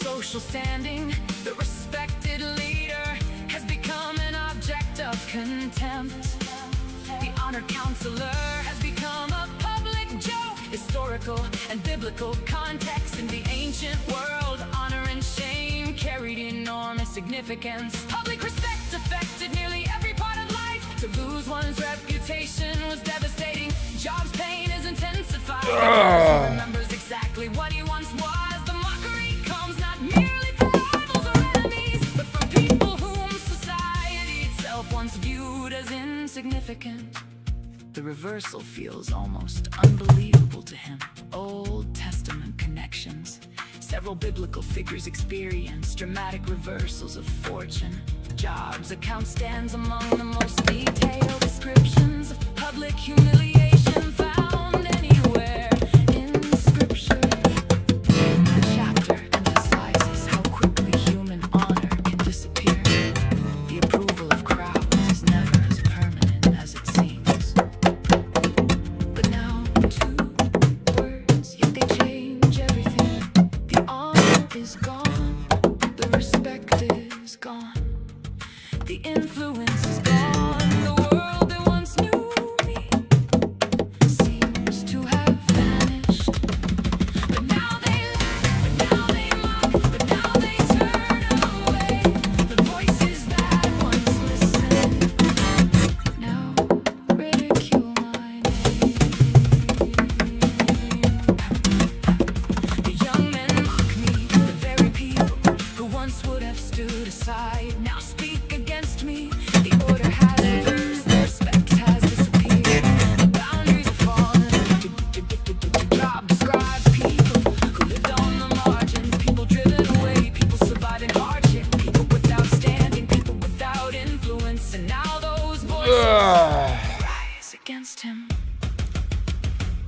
social standing, the respected leader has become an object of contempt. The honored counselor has become a public joke. Historical and biblical context in the ancient world, honor and shame carried enormous significance. Public respect affected nearly every part of life. To lose one's reputation was devastating. Jobs pain is intensified. Everyone remembers exactly what he once was. The mockery comes not merely from rivals or enemies, but from people whom society itself once viewed as insignificant. The reversal feels almost unbelievable to him. Old Testament connections. Several biblical figures experience dramatic reversals of fortune. Jobs account stands among the most detailed descriptions of public humiliation found anywhere in Scripture. The chapter emphasizes how quickly human honor can disappear. The approval of crowds is never as permanent as it seems. But now, two words, yet they change everything. The honor is gone, the respect is gone. The influence is gone. The world that once knew me seems to have vanished. But now they laugh, but now they mock, but now they turn away. The voices that once listened now ridicule my name. The young men mock me. The very people who once would have stood aside now speak against me. The order has reversed, the respect has disappeared. The boundaries have fallen. Job describes people who lived on the margins, people driven away, people surviving hardship, people without standing, people without influence. And now those voices rise against him.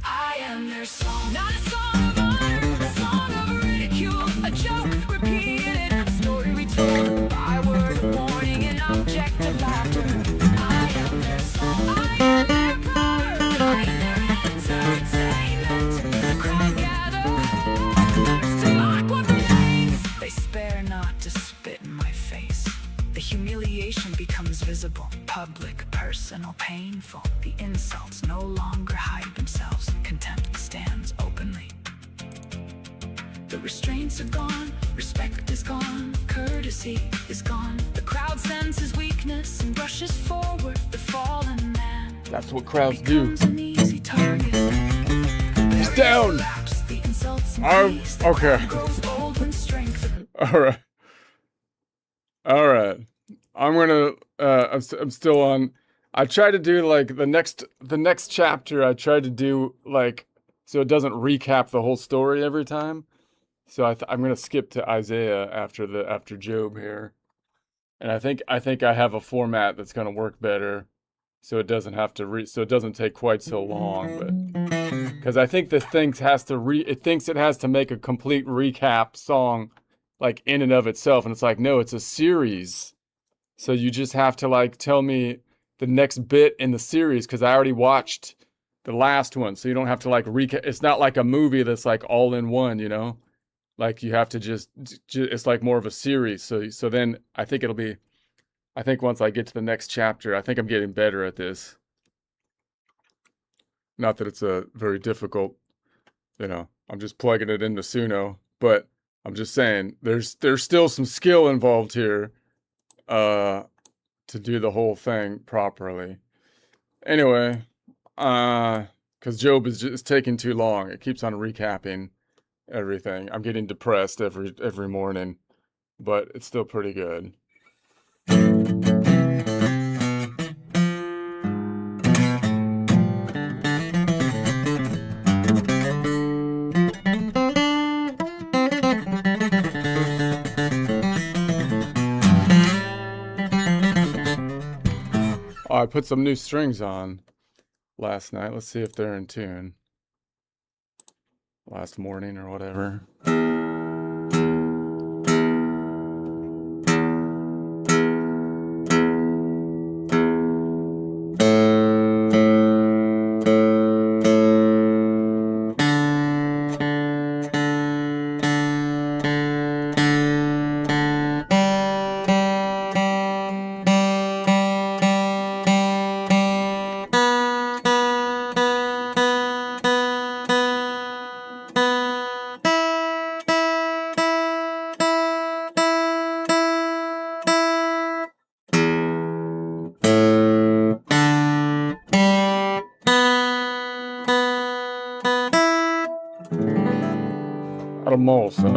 I am their song, not a song of honor, a song of ridicule, a joke repeated, a story retold, a byword, a warning, an object of laughter. I am their song, I am their proverb, I am their entertainment. The crowd gathers to mock what remains. They spare not to spit in my face. The humiliation becomes visible, public, personal, painful. The insults no longer hide themselves. Contempt stands openly. The restraints are gone, respect is gone, courtesy is gone. The crowd senses weakness and rushes forward. The fallen man That's what crowds do. becomes an easy target. He's down. The insults I'm increase. The okay. crowd grows old when strength. All right. All right. I'm gonna. I'm still on. I tried to do like the next chapter. I tried to do like so it doesn't recap the whole story every time. So I'm gonna skip to Isaiah after Job here, and I think I have a format that's gonna work better, so it doesn't have to so it doesn't take quite so long. But because I think this thing has to it thinks it has to make a complete recap song, like in and of itself, and it's like no, it's a series. So you just have to like tell me the next bit in the series because I already watched the last one, so you don't have to like recap. It's not like a movie that's like all in one, you know. Like you have to just it's like more of a series. So then I think it'll be. I think once I get to the next chapter, I think I'm getting better at this. Not that it's a very difficult, you know. I'm just plugging it into Suno, but I'm just saying there's still some skill involved here. To do the whole thing properly. Anyway, because Job is just taking too long. It keeps on recapping everything. I'm getting depressed every morning, but it's still pretty good. Oh, I put some new strings on last night. Let's see if they're in tune. Last morning or whatever. Hermosa.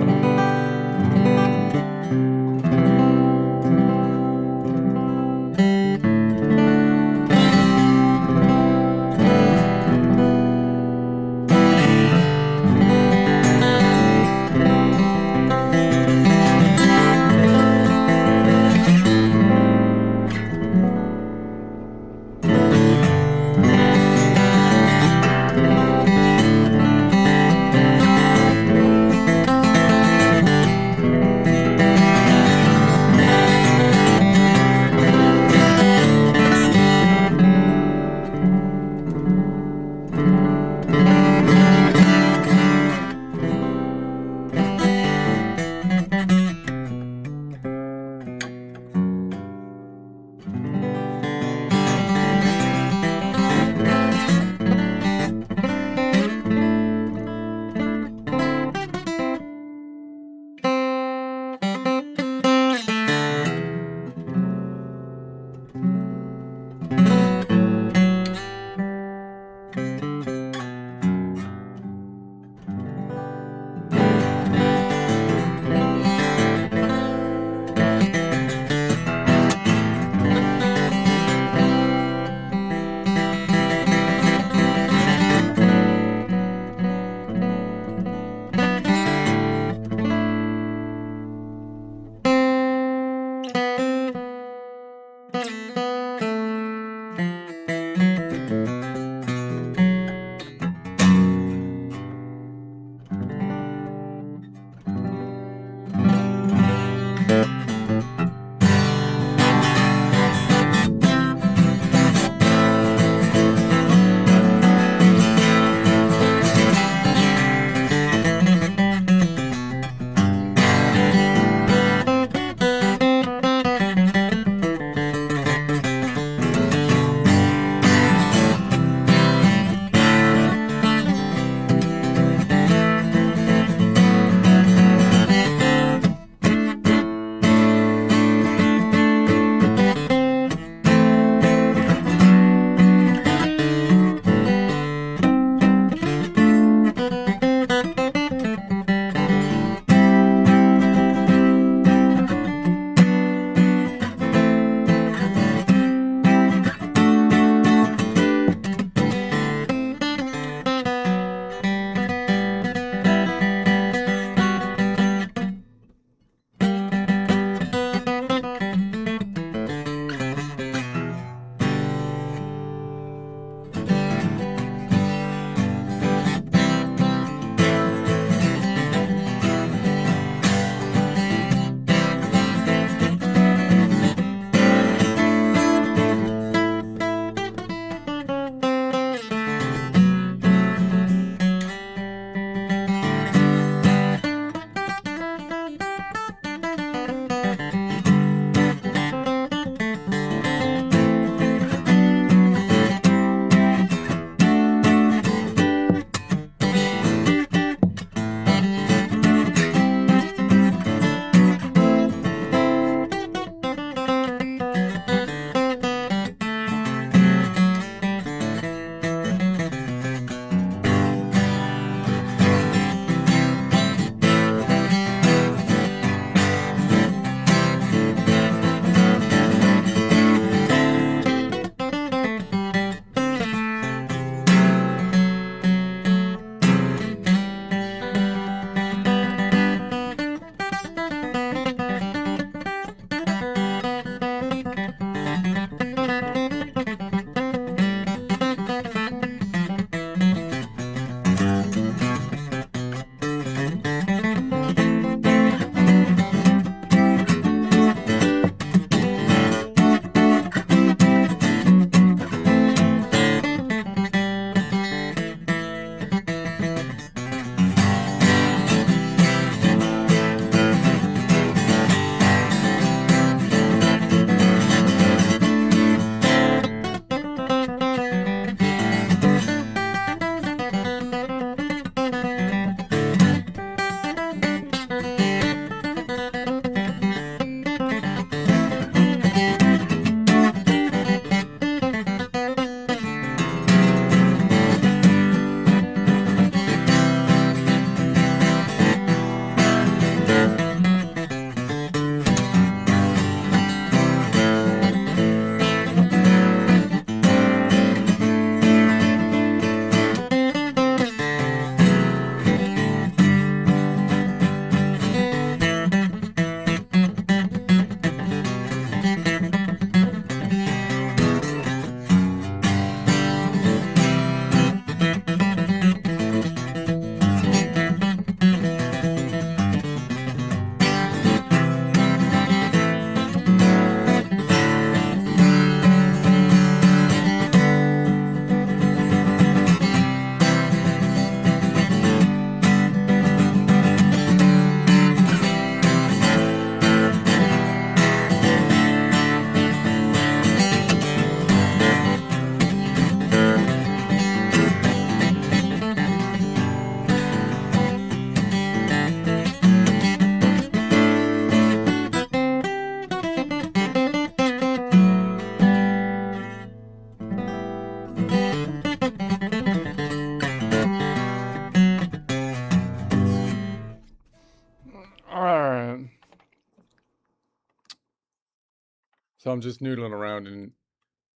So I'm just noodling around and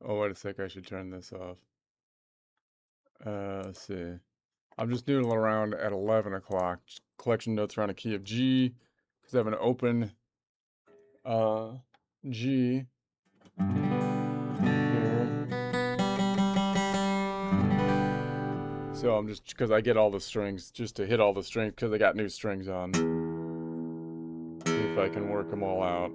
oh wait a sec, I should turn this off. Let's see. I'm just noodling around at 11 o'clock. Collection notes around a key of G because I have an open G here. So I'm just, because I get all the strings, just to hit all the strings, because I got new strings on. See if I can work them all out.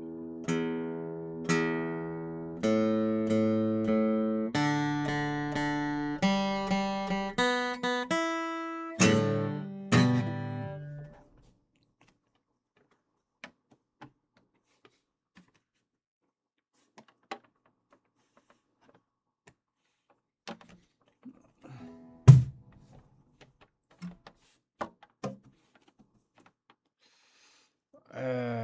Uh,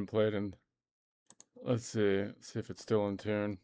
played in. Let's see if it's still in tune.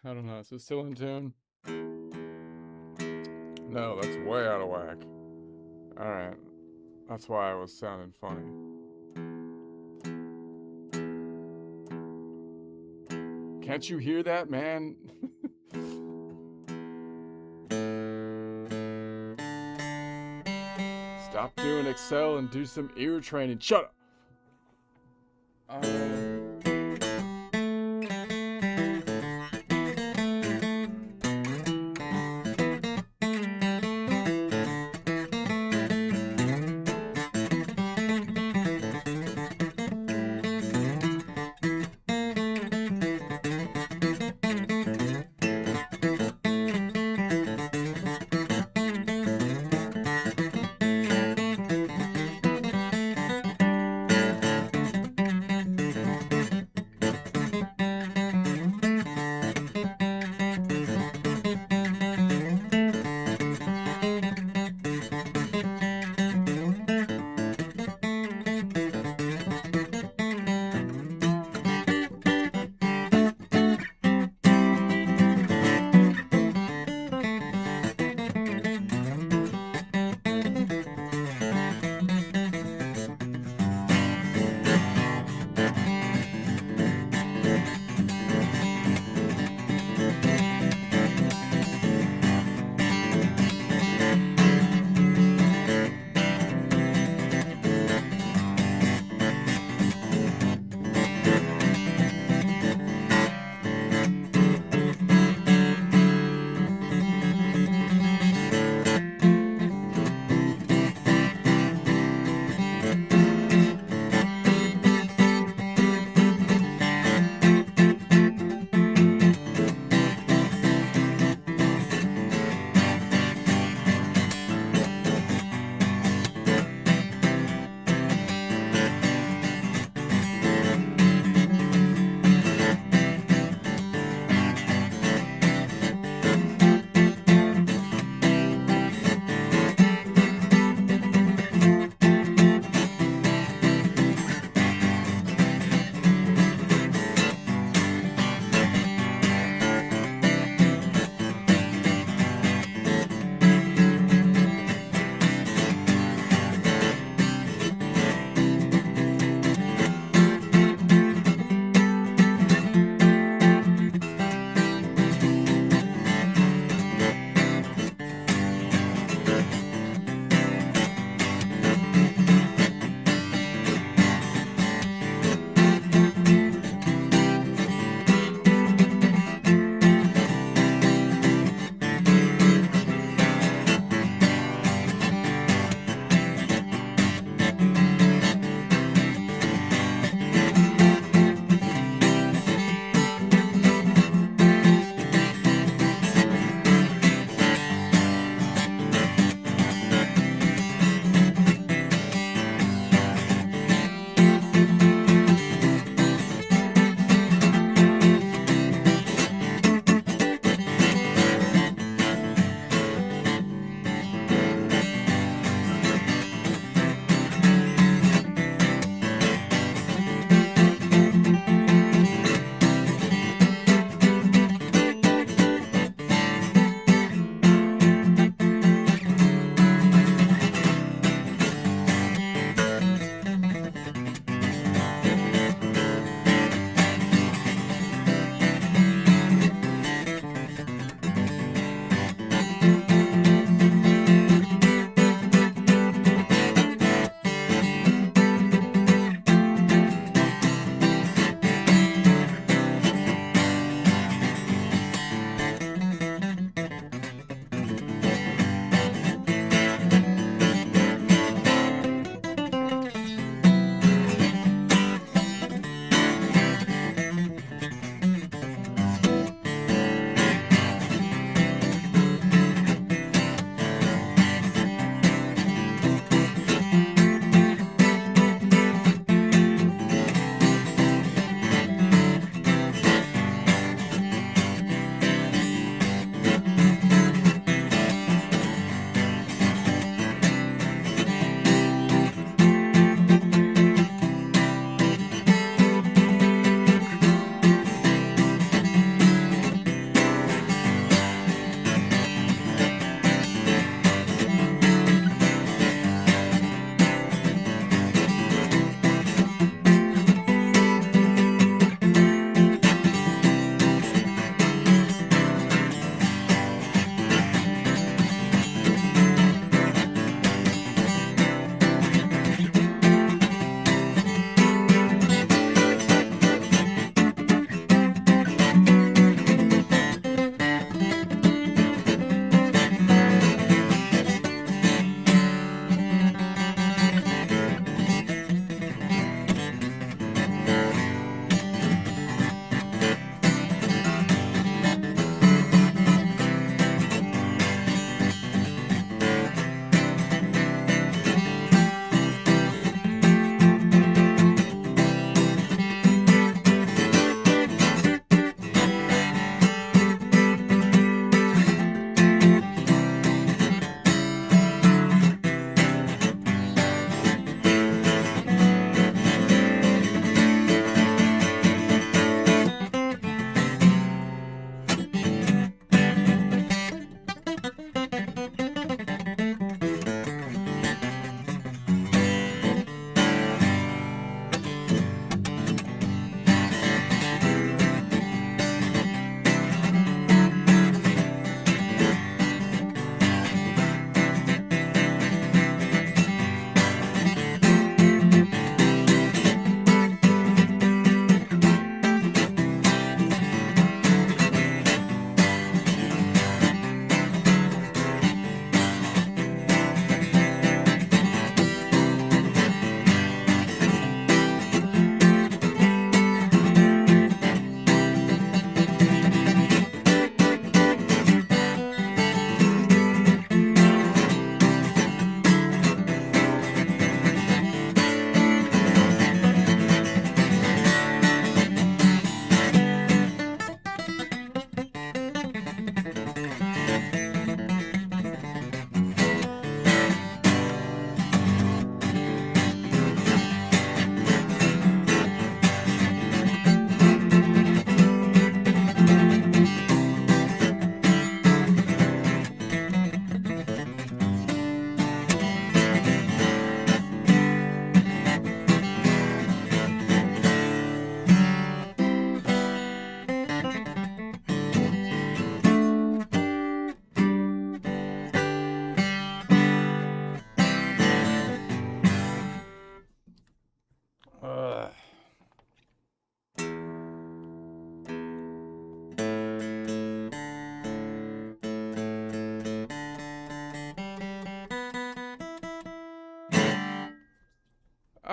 I don't know. Is it still in tune? No, that's way out of whack. Alright. That's why I was sounding funny. Can't you hear that, man? Stop doing Excel and do some ear training. Shut up!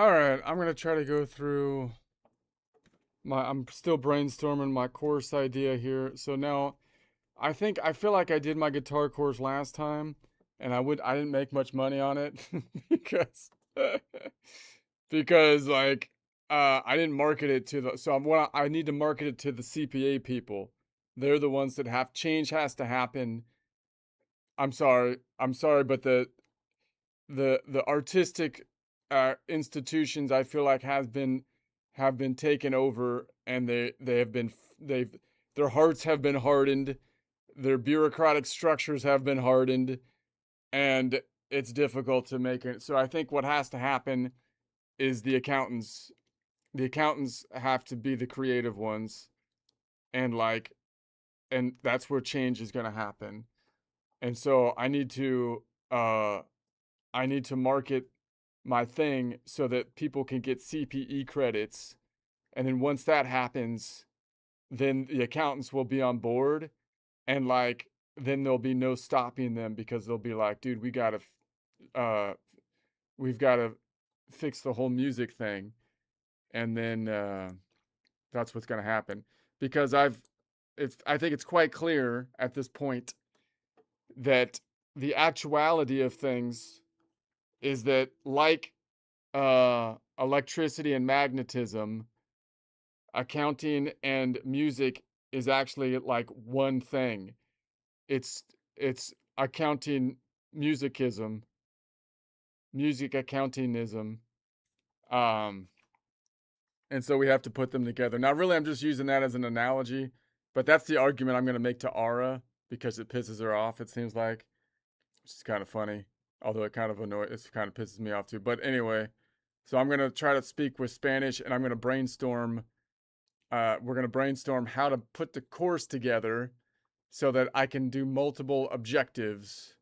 All right, I'm gonna try to go through I'm still brainstorming my course idea here. So now I feel like I did my guitar course last time, and I didn't make much money on it because because like I didn't market it to the I need to market it to the CPA people. They're the ones that have change has to happen. I'm sorry, but the artistic institutions I feel like have been taken over, and they have been they've their hearts have been hardened, their bureaucratic structures have been hardened, and it's difficult to make it. So I think what has to happen is the accountants have to be the creative ones, and that's where change is going to happen. And so uh I need to market my thing so that people can get CPE credits. And then once that happens, then the accountants will be on board, and then there'll be no stopping them, because they'll be like, dude, uh we've got to fix the whole music thing. And then that's what's going to happen, because I think it's quite clear at this point that the actuality of things is that, like electricity and magnetism, accounting and music is actually like one thing. It's accounting musicism, music accountingism. Um, and so we have to put them together. Now, really, I'm just using that as an analogy, but that's the argument I'm going to make to Ara, because it pisses her off, it seems like, which is kind of funny. Although it kind of pisses me off too. But anyway, so I'm going to try to speak with Spanish, and I'm going to brainstorm. We're going to brainstorm how to put the course together so that I can do multiple objectives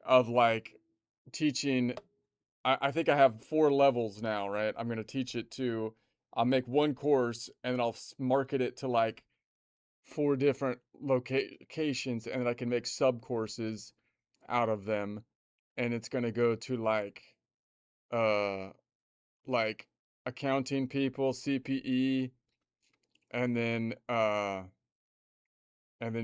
of like teaching. I think I have 4 levels now, right? I'm going to teach it to, I'll make one course, and then I'll market it to like 4 different locations, and then I can make sub courses out of them. And it's going to go to uh like accounting people, CPE, and then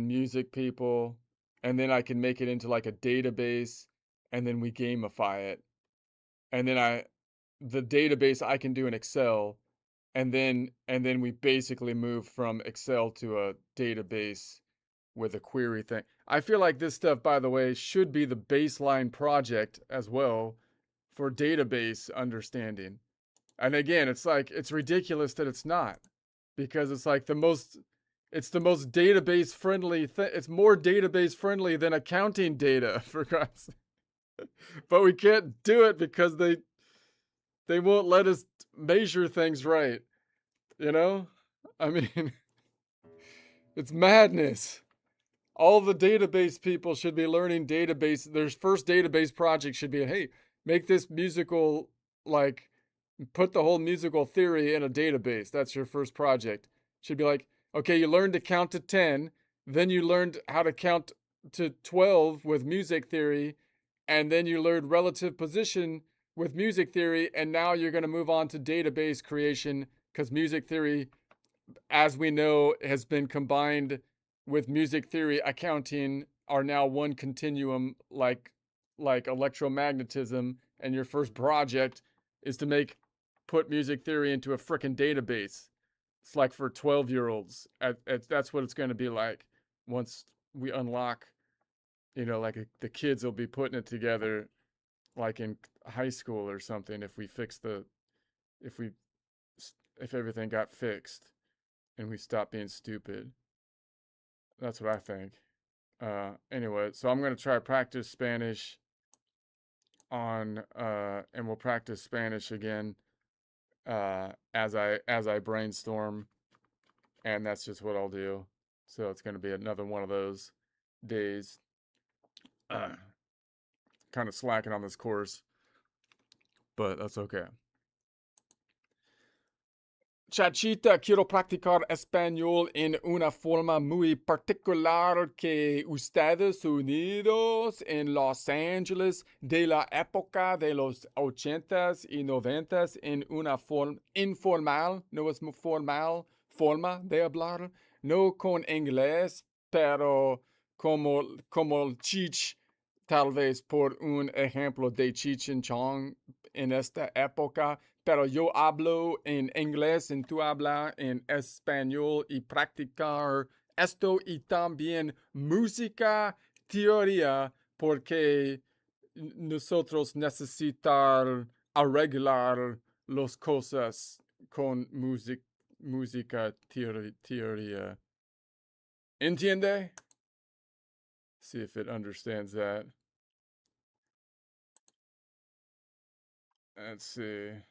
music people, and then I can make it into like a database, and then we gamify it. And then the database I can do in Excel, and then we basically move from Excel to a database with a query thing. I feel like this stuff, by the way, should be the baseline project as well for database understanding. And again, it's ridiculous that it's not, because it's like it's the most database friendly thing. It's more database friendly than accounting data, for God's sake. But we can't do it because they won't let us measure things right. You know? I mean, it's madness. All the database people should be learning database. Their first database project should be, hey, make this musical, like, put the whole musical theory in a database. That's your first project. Should be like, okay, you learned to count to 10, then you learned how to count to 12 with music theory, and then you learned relative position with music theory, and now you're going to move on to database creation, because music theory, as we know, has been combined with music theory accounting, are now one continuum, like electromagnetism. And your first project is to put music theory into a frickin' database. It's like for 12-year-olds. That's what it's going to be like once we unlock, the kids will be putting it together like in high school or something, if everything got fixed and we stopped being stupid. That's what I think. Anyway, so I'm gonna try to practice Spanish and we'll practice Spanish again as I brainstorm, and that's just what I'll do. So it's gonna be another one of those days, kind of slacking on this course, but that's okay. Chachita, quiero practicar español en una forma muy particular que Estados Unidos en Los Ángeles de la época de los 80s y 90s en una forma informal, no es muy formal, forma de hablar, no con inglés, pero como Cheech, tal vez por un ejemplo de Cheech and Chong en esta época, pero yo hablo en inglés y tú hablas en español y practicar esto y también música, teoría, porque nosotros necesitar arreglar las cosas con música, teoría. ¿Entiende? See if it understands that. Let's see.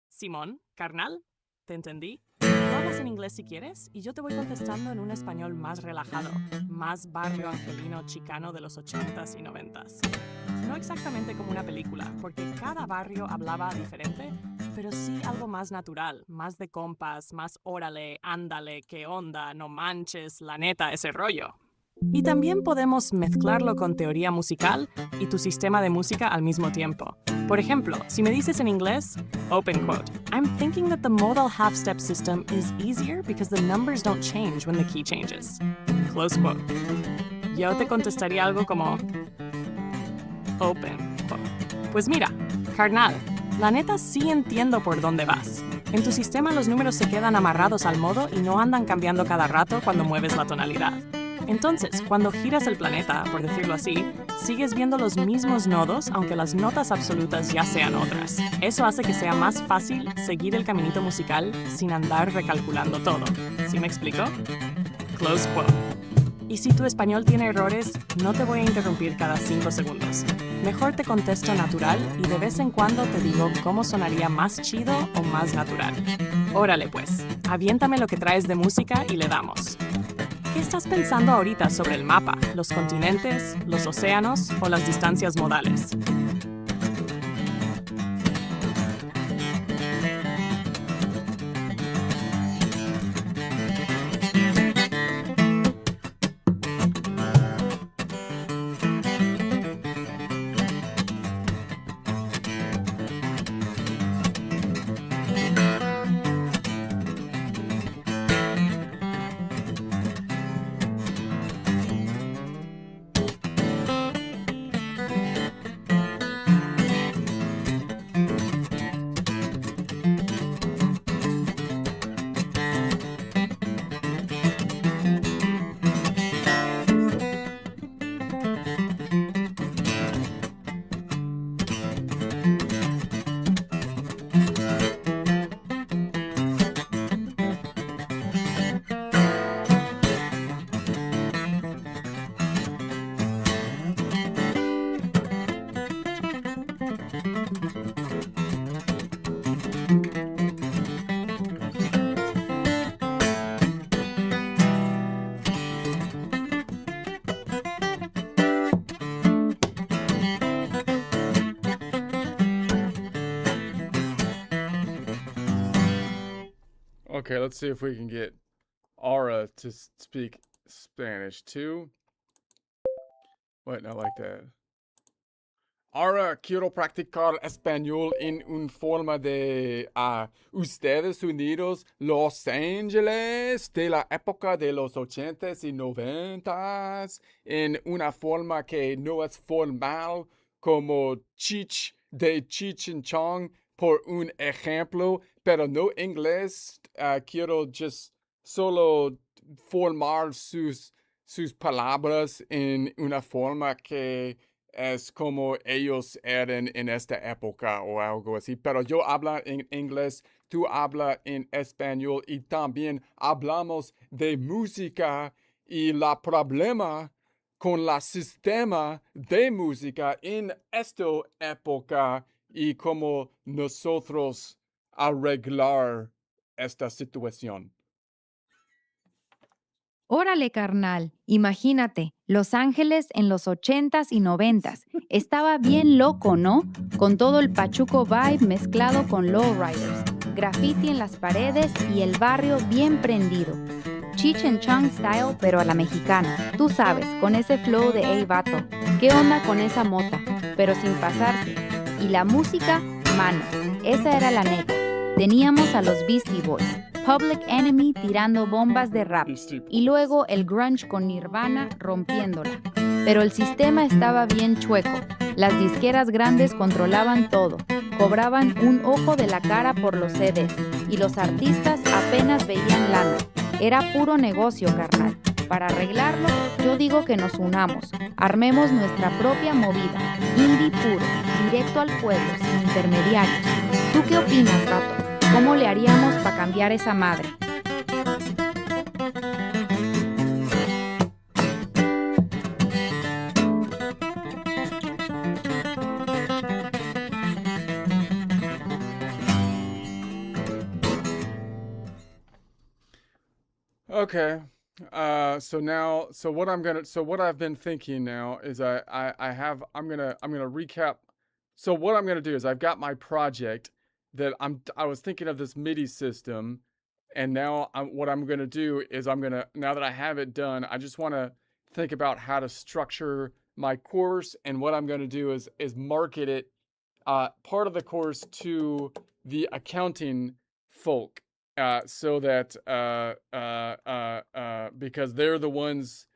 Simón, carnal, ¿te entendí? Tú hablas en inglés si quieres y yo te voy contestando en un español más relajado, más barrio angelino chicano de los 80s y 90s. No exactamente como una película, porque cada barrio hablaba diferente, pero sí algo más natural, más de compas, más órale, ándale, qué onda, no manches, la neta, ese rollo. Y también podemos mezclarlo con teoría musical y tu sistema de música al mismo tiempo. Por ejemplo, si me dices en inglés, open quote, I'm thinking that the modal half-step system is easier because the numbers don't change when the key changes. Close quote. Yo te contestaría algo como, open quote. Pues mira, carnal, la neta sí entiendo por dónde vas. En tu sistema los números se quedan amarrados al modo y no andan cambiando cada rato cuando mueves la tonalidad. Entonces, cuando giras el planeta, por decirlo así, sigues viendo los mismos nodos aunque las notas absolutas ya sean otras. Eso hace que sea más fácil seguir el caminito musical sin andar recalculando todo. ¿Sí me explico? Close quote. Y si tu español tiene errores, no te voy a interrumpir cada 5 segundos. Mejor te contesto natural y de vez en cuando te digo cómo sonaría más chido o más natural. Órale pues, aviéntame lo que traes de música y le damos. ¿Qué estás pensando ahorita sobre el mapa, los continentes, los océanos o las distancias modales? Okay, let's see if we can get Aura to speak Spanish too. Wait, not like that. Ahora quiero practicar español en un forma de Estados Unidos, Los Ángeles, de la época de los 80s y 90s, en una forma que no es formal, como de Cheech and Chong, por un ejemplo, pero no inglés. Quiero just solo formar sus palabras en una forma que es como ellos eran en esta época o algo así. Pero yo hablo en inglés, tú hablas en español y también hablamos de música y la problema con el sistema de música en esta época y cómo nosotros arreglar esta situación. Órale, carnal. Imagínate, Los Ángeles en los 80s y 90s. Estaba bien loco, ¿no? Con todo el Pachuco vibe mezclado con lowriders, graffiti en las paredes y el barrio bien prendido. Cheech and Chong style, pero a la mexicana. Tú sabes, con ese flow de hey vato. ¿Qué onda con esa mota? Pero sin pasarse. Y la música, mano. Esa era la neta. Teníamos a los Beastie Boys, Public Enemy tirando bombas de rap y luego el grunge con Nirvana rompiéndola. Pero el sistema estaba bien chueco. Las disqueras grandes controlaban todo, cobraban un ojo de la cara por los CDs y los artistas apenas veían lana. Era puro negocio, carnal. Para arreglarlo, yo digo que nos unamos, armemos nuestra propia movida, indie puro, directo al pueblo, sin intermediarios. ¿Tú qué opinas, vato? ¿Cómo le haríamos para cambiar esa madre? Okay. So what I've been thinking now is I'm gonna recap. So what I'm gonna do is I've got my project that I was thinking of this MIDI system, and now what I'm gonna do is now that I have it done, I just want to think about how to structure my course, and what I'm gonna do is market it, part of the course to the accounting folk, so that because they're the ones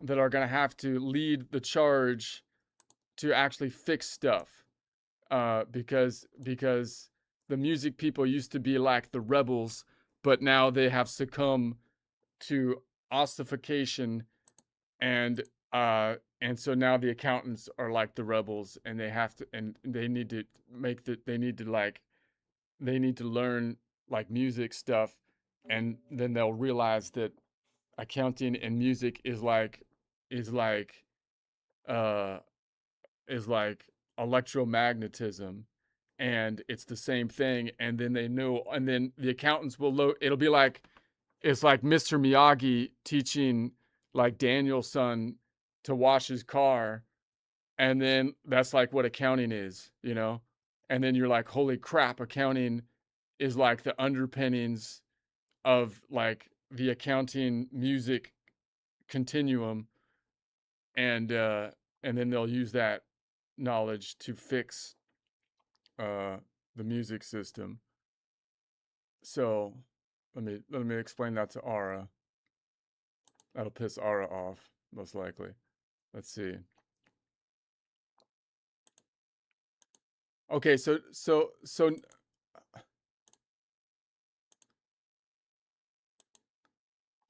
that are going to have to lead the charge to actually fix stuff, because the music people used to be like the rebels, but now they have succumbed to ossification, and so now the accountants are like the rebels, and they need to learn like music stuff, and then they'll realize that accounting and music is like uh electromagnetism, and it's the same thing. And then they know, and then the accountants will it'll be like, it's like Mr. Miyagi teaching like Daniel-san to wash his car, and then that's like what accounting is, and then you're like, holy crap, accounting is like the underpinnings of like the accounting music continuum, and then they'll use that knowledge to fix the music system. So let me explain that to Ara. That'll piss Ara off, most likely. Let's see. Okay, so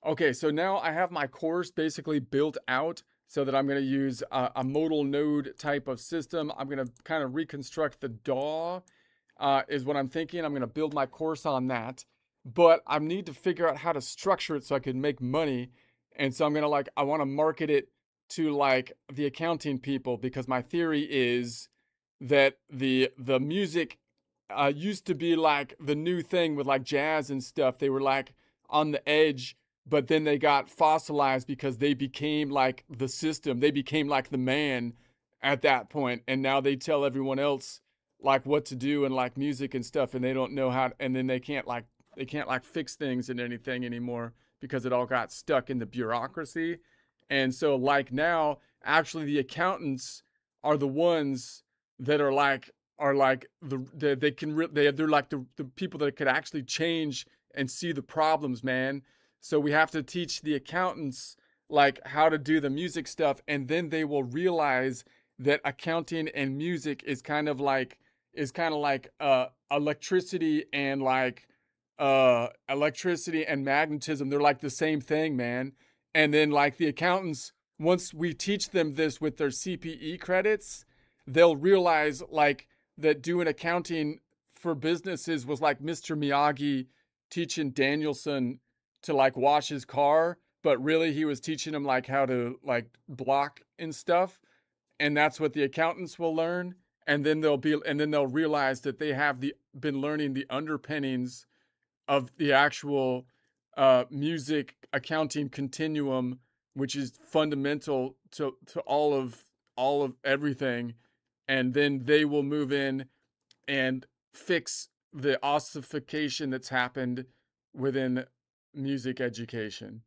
okay, so now I have my course basically built out so that I'm going to use a modal node type of system. I'm going to kind of reconstruct the DAW, is what I'm thinking. I'm going to build my course on that, but I need to figure out how to structure it so I can make money. And so I'm going to I want to market it to like the accounting people, because my theory is that the music used to be like the new thing with like jazz and stuff. They were like on the edge, but then they got fossilized because they became like the system. They became like the man at that point, and now they tell everyone else like what to do and like music and stuff, and they don't know how and then they can't fix things and anything anymore because it all got stuck in the bureaucracy. And so like now actually the accountants are the ones that are like they're like the people that could actually change and see the problems, man. So we have to teach the accountants like how to do the music stuff, and then they will realize that accounting and music is kind of like electricity and magnetism. They're like the same thing, man. And then like the accountants, once we teach them this with their CPE credits, they'll realize like that doing accounting for businesses was like Mr. Miyagi teaching Daniel-san to like wash his car, but really he was teaching him like how to like block and stuff. And that's what the accountants will learn. And then they'll realize that they have been learning the underpinnings of the actual music accounting continuum, which is fundamental to all of everything, and then they will move in and fix the ossification that's happened within music education.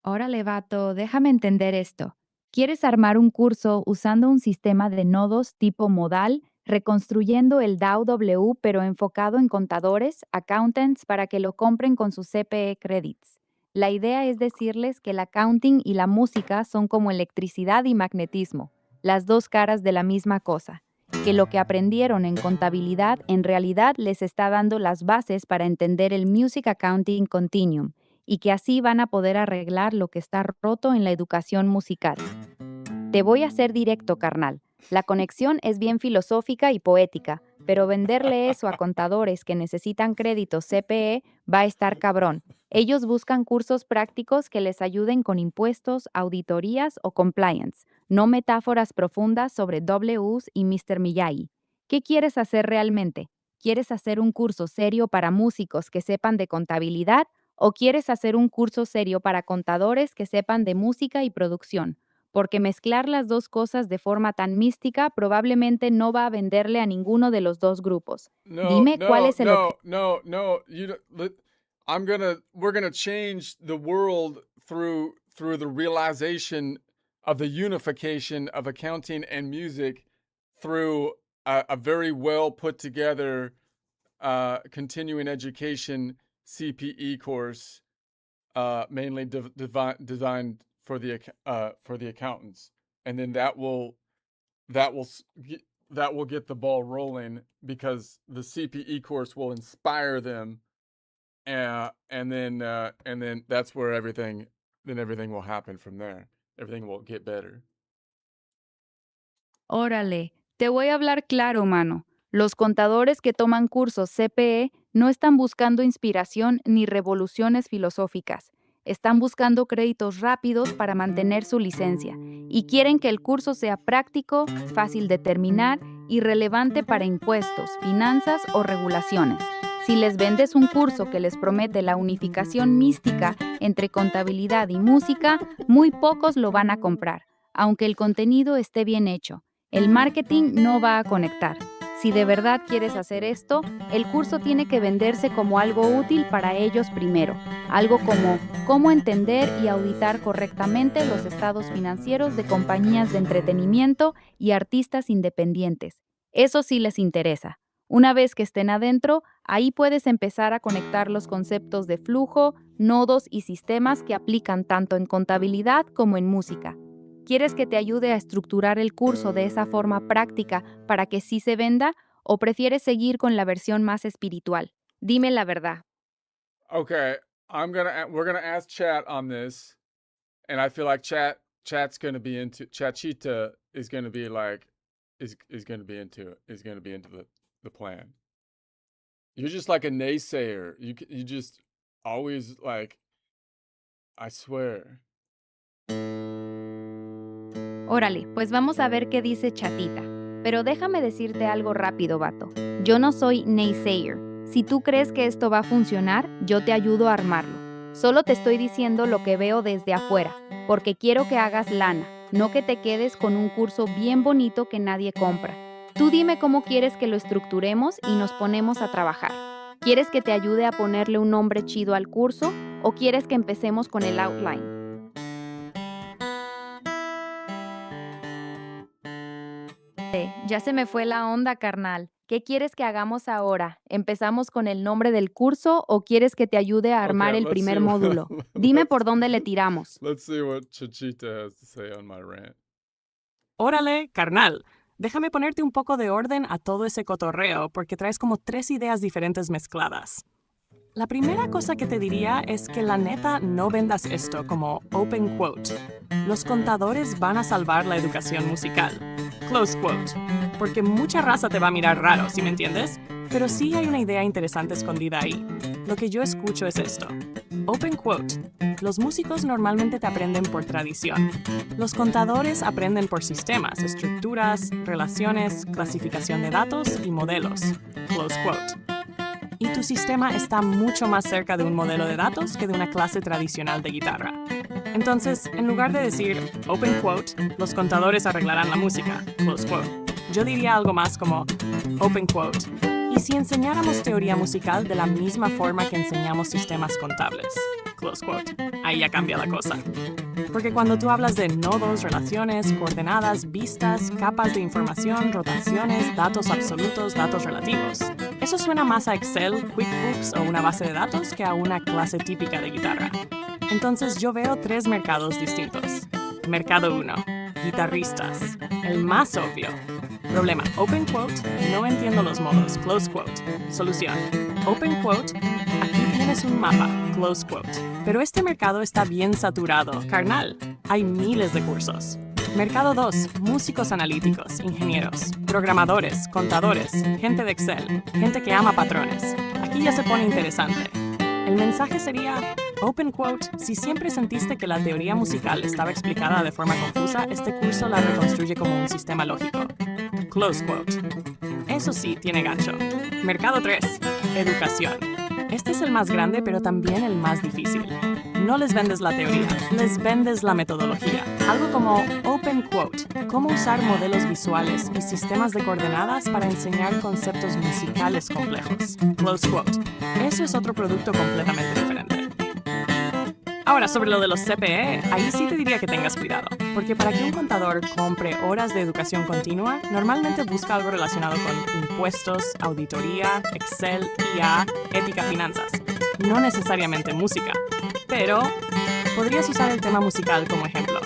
Órale, vato, déjame entender esto. ¿Quieres armar un curso usando un sistema de nodos tipo modal, reconstruyendo el DAW pero enfocado en contadores, accountants, para que lo compren con sus CPE credits? La idea es decirles que el accounting y la música son como electricidad y magnetismo, las dos caras de la misma cosa, que lo que aprendieron en contabilidad en realidad les está dando las bases para entender el Music Accounting Continuum, y que así van a poder arreglar lo que está roto en la educación musical. Te voy a ser directo, carnal. La conexión es bien filosófica y poética, pero venderle eso a contadores que necesitan créditos CPE va a estar cabrón. Ellos buscan cursos prácticos que les ayuden con impuestos, auditorías o compliance, no metáforas profundas sobre Ws y Mr. Miyagi. ¿Qué quieres hacer realmente? ¿Quieres hacer un curso serio para músicos que sepan de contabilidad? ¿O quieres hacer un curso serio para contadores que sepan de música y producción? Porque mezclar las dos cosas de forma tan mística probablemente no va a venderle a ninguno de los dos grupos. Dime cuál es el No. We're gonna change the world through the realization of the unification of accounting and music through a very well put together continuing education CPE course, mainly designed for the accountants, and then that will get the ball rolling, because the CPE course will inspire them, and then that's where everything will happen from there. Everything will get better. Órale, te voy a hablar claro, mano. Los contadores que toman cursos CPE no están buscando inspiración ni revoluciones filosóficas. Están buscando créditos rápidos para mantener su licencia y quieren que el curso sea práctico, fácil de terminar y relevante para impuestos, finanzas o regulaciones. Si les vendes un curso que les promete la unificación mística entre contabilidad y música, muy pocos lo van a comprar, aunque el contenido esté bien hecho. El marketing no va a conectar. Si de verdad quieres hacer esto, el curso tiene que venderse como algo útil para ellos primero. Algo como cómo entender y auditar correctamente los estados financieros de compañías de entretenimiento y artistas independientes. Eso sí les interesa. Una vez que estén adentro, ahí puedes empezar a conectar los conceptos de flujo, nodos y sistemas que aplican tanto en contabilidad como en música. ¿Quieres que te ayude a estructurar el curso de esa forma práctica para que sí se venda, o prefieres seguir con la versión más espiritual? Dime la verdad. Okay, we're gonna ask Chat on this, and I feel like Chat's gonna be into Chatchita is gonna be like is gonna be into it. Is gonna be into the plan. You're just like a naysayer. You just always like, I swear. Órale, pues vamos a ver qué dice Chatita. Pero déjame decirte algo rápido, vato. Yo no soy naysayer. Si tú crees que esto va a funcionar, yo te ayudo a armarlo. Solo te estoy diciendo lo que veo desde afuera, porque quiero que hagas lana, no que te quedes con un curso bien bonito que nadie compra. Tú dime cómo quieres que lo estructuremos y nos ponemos a trabajar. ¿Quieres que te ayude a ponerle un nombre chido al curso o quieres que empecemos con el outline? Ya se me fue la onda, carnal. ¿Qué quieres que hagamos ahora? ¿Empezamos con el nombre del curso o quieres que te ayude a armar el primer módulo? Dime por dónde le tiramos. Let's see what Chachita has to say on my rant. Órale, carnal. Déjame ponerte un poco de orden a todo ese cotorreo porque traes como 3 ideas diferentes mezcladas. La primera cosa que te diría es que la neta no vendas esto como open quote. Los contadores van a salvar la educación musical. Close quote. Porque mucha raza te va a mirar raro, ¿sí me entiendes? Pero sí hay una idea interesante escondida ahí. Lo que yo escucho es esto. Open quote. Los músicos normalmente te aprenden por tradición. Los contadores aprenden por sistemas, estructuras, relaciones, clasificación de datos y modelos. Close quote. y tu sistema está mucho más cerca de un modelo de datos que de una clase tradicional de guitarra. Entonces, en lugar de decir, open quote, los contadores arreglarán la música, close quote, yo diría algo más como, open quote, y si enseñáramos teoría musical de la misma forma que enseñamos sistemas contables, close quote, ahí ya cambia la cosa. Porque cuando tú hablas de nodos, relaciones, coordenadas, vistas, capas de información, rotaciones, datos absolutos, datos relativos, eso suena más a Excel, QuickBooks o una base de datos que a una clase típica de guitarra. Entonces yo veo 3 mercados distintos. Mercado 1, guitarristas, el más obvio. Problema, open quote, no entiendo los modos, close quote. Solución, open quote, aquí tienes un mapa, close quote. Pero este mercado está bien saturado, carnal. Hay miles de cursos. Mercado 2, músicos analíticos, ingenieros, programadores, contadores, gente de Excel, gente que ama patrones. Aquí ya se pone interesante. El mensaje sería, open quote, si siempre sentiste que la teoría musical estaba explicada de forma confusa, este curso la reconstruye como un sistema lógico. Close quote. Eso sí, tiene gancho. Mercado 3, educación. Este es el más grande, pero también el más difícil. No les vendes la teoría, les vendes la metodología. Algo como open quote, cómo usar modelos visuales y sistemas de coordenadas para enseñar conceptos musicales complejos. Close quote. Eso es otro producto completamente diferente. Ahora, sobre lo de los CPE, ahí sí te diría que tengas cuidado, porque para que un contador compre horas de educación continua, normalmente busca algo relacionado con impuestos, auditoría, Excel, IA, ética, finanzas. No necesariamente música, pero podrías usar el tema musical como ejemplo.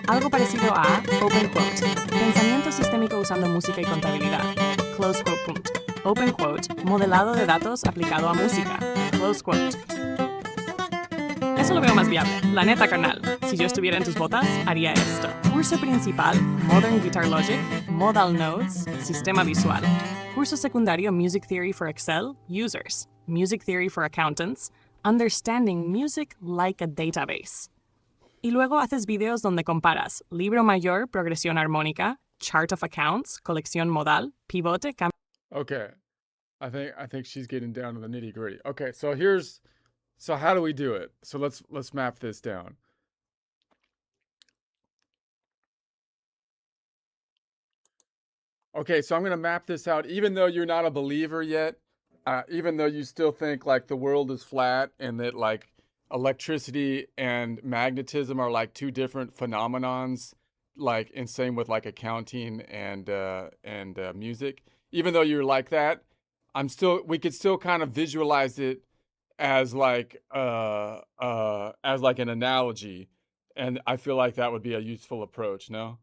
Algo parecido a open quote, pensamiento sistémico usando música y contabilidad. Close quote, punto. Open quote, modelado de datos aplicado a música. Close quote. Eso lo veo más viable. La neta, carnal. Si yo estuviera en tus botas, haría esto. Curso principal, Modern Guitar Logic, Modal Nodes, Sistema Visual. Curso secundario, Music Theory for Excel, Users. Music Theory for Accountants, Understanding Music like a Database. Y luego haces videos donde comparas libro mayor, progresión armónica, Chart of Accounts, colección modal, pivote, cambio. Okay. I think she's getting down to the nitty-gritty. Okay, so how do we do it? So let's map this down. Okay, so I'm going to map this out even though you're not a believer yet, even though you still think like the world is flat and that like electricity and magnetism are like 2 different phenomenons, like and same with like accounting and music. Even though you're like that, we could still kind of visualize it as like an analogy, and I feel like that would be a useful approach, no?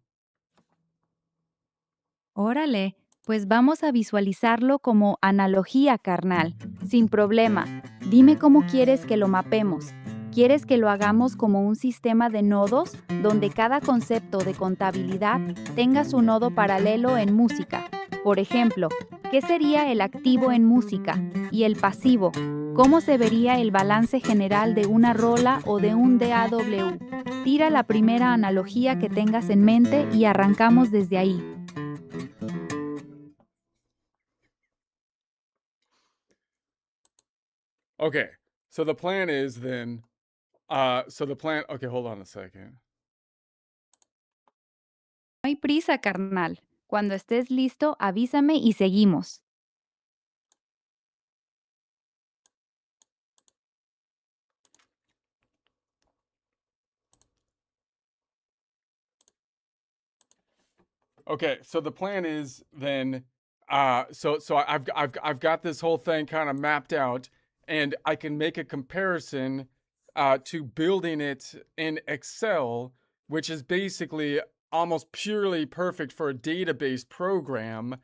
Órale, pues vamos a visualizarlo como analogía, carnal. Sin problema. Dime cómo quieres que lo mapemos. ¿Quieres que lo hagamos como un sistema de nodos donde cada concepto de contabilidad tenga su nodo paralelo en música? Por ejemplo, ¿qué sería el activo en música? Y el pasivo. ¿Cómo se vería el balance general de una rola o de un DAW? Tira la primera analogía que tengas en mente y arrancamos desde ahí. Okay, so the plan is then, okay, hold on a second. No hay prisa, carnal. Cuando estés listo, avísame y seguimos. Okay, so the plan is then, so I've got this whole thing kind of mapped out, and I can make a comparison to building it in Excel, which is basically almost purely perfect for a database program.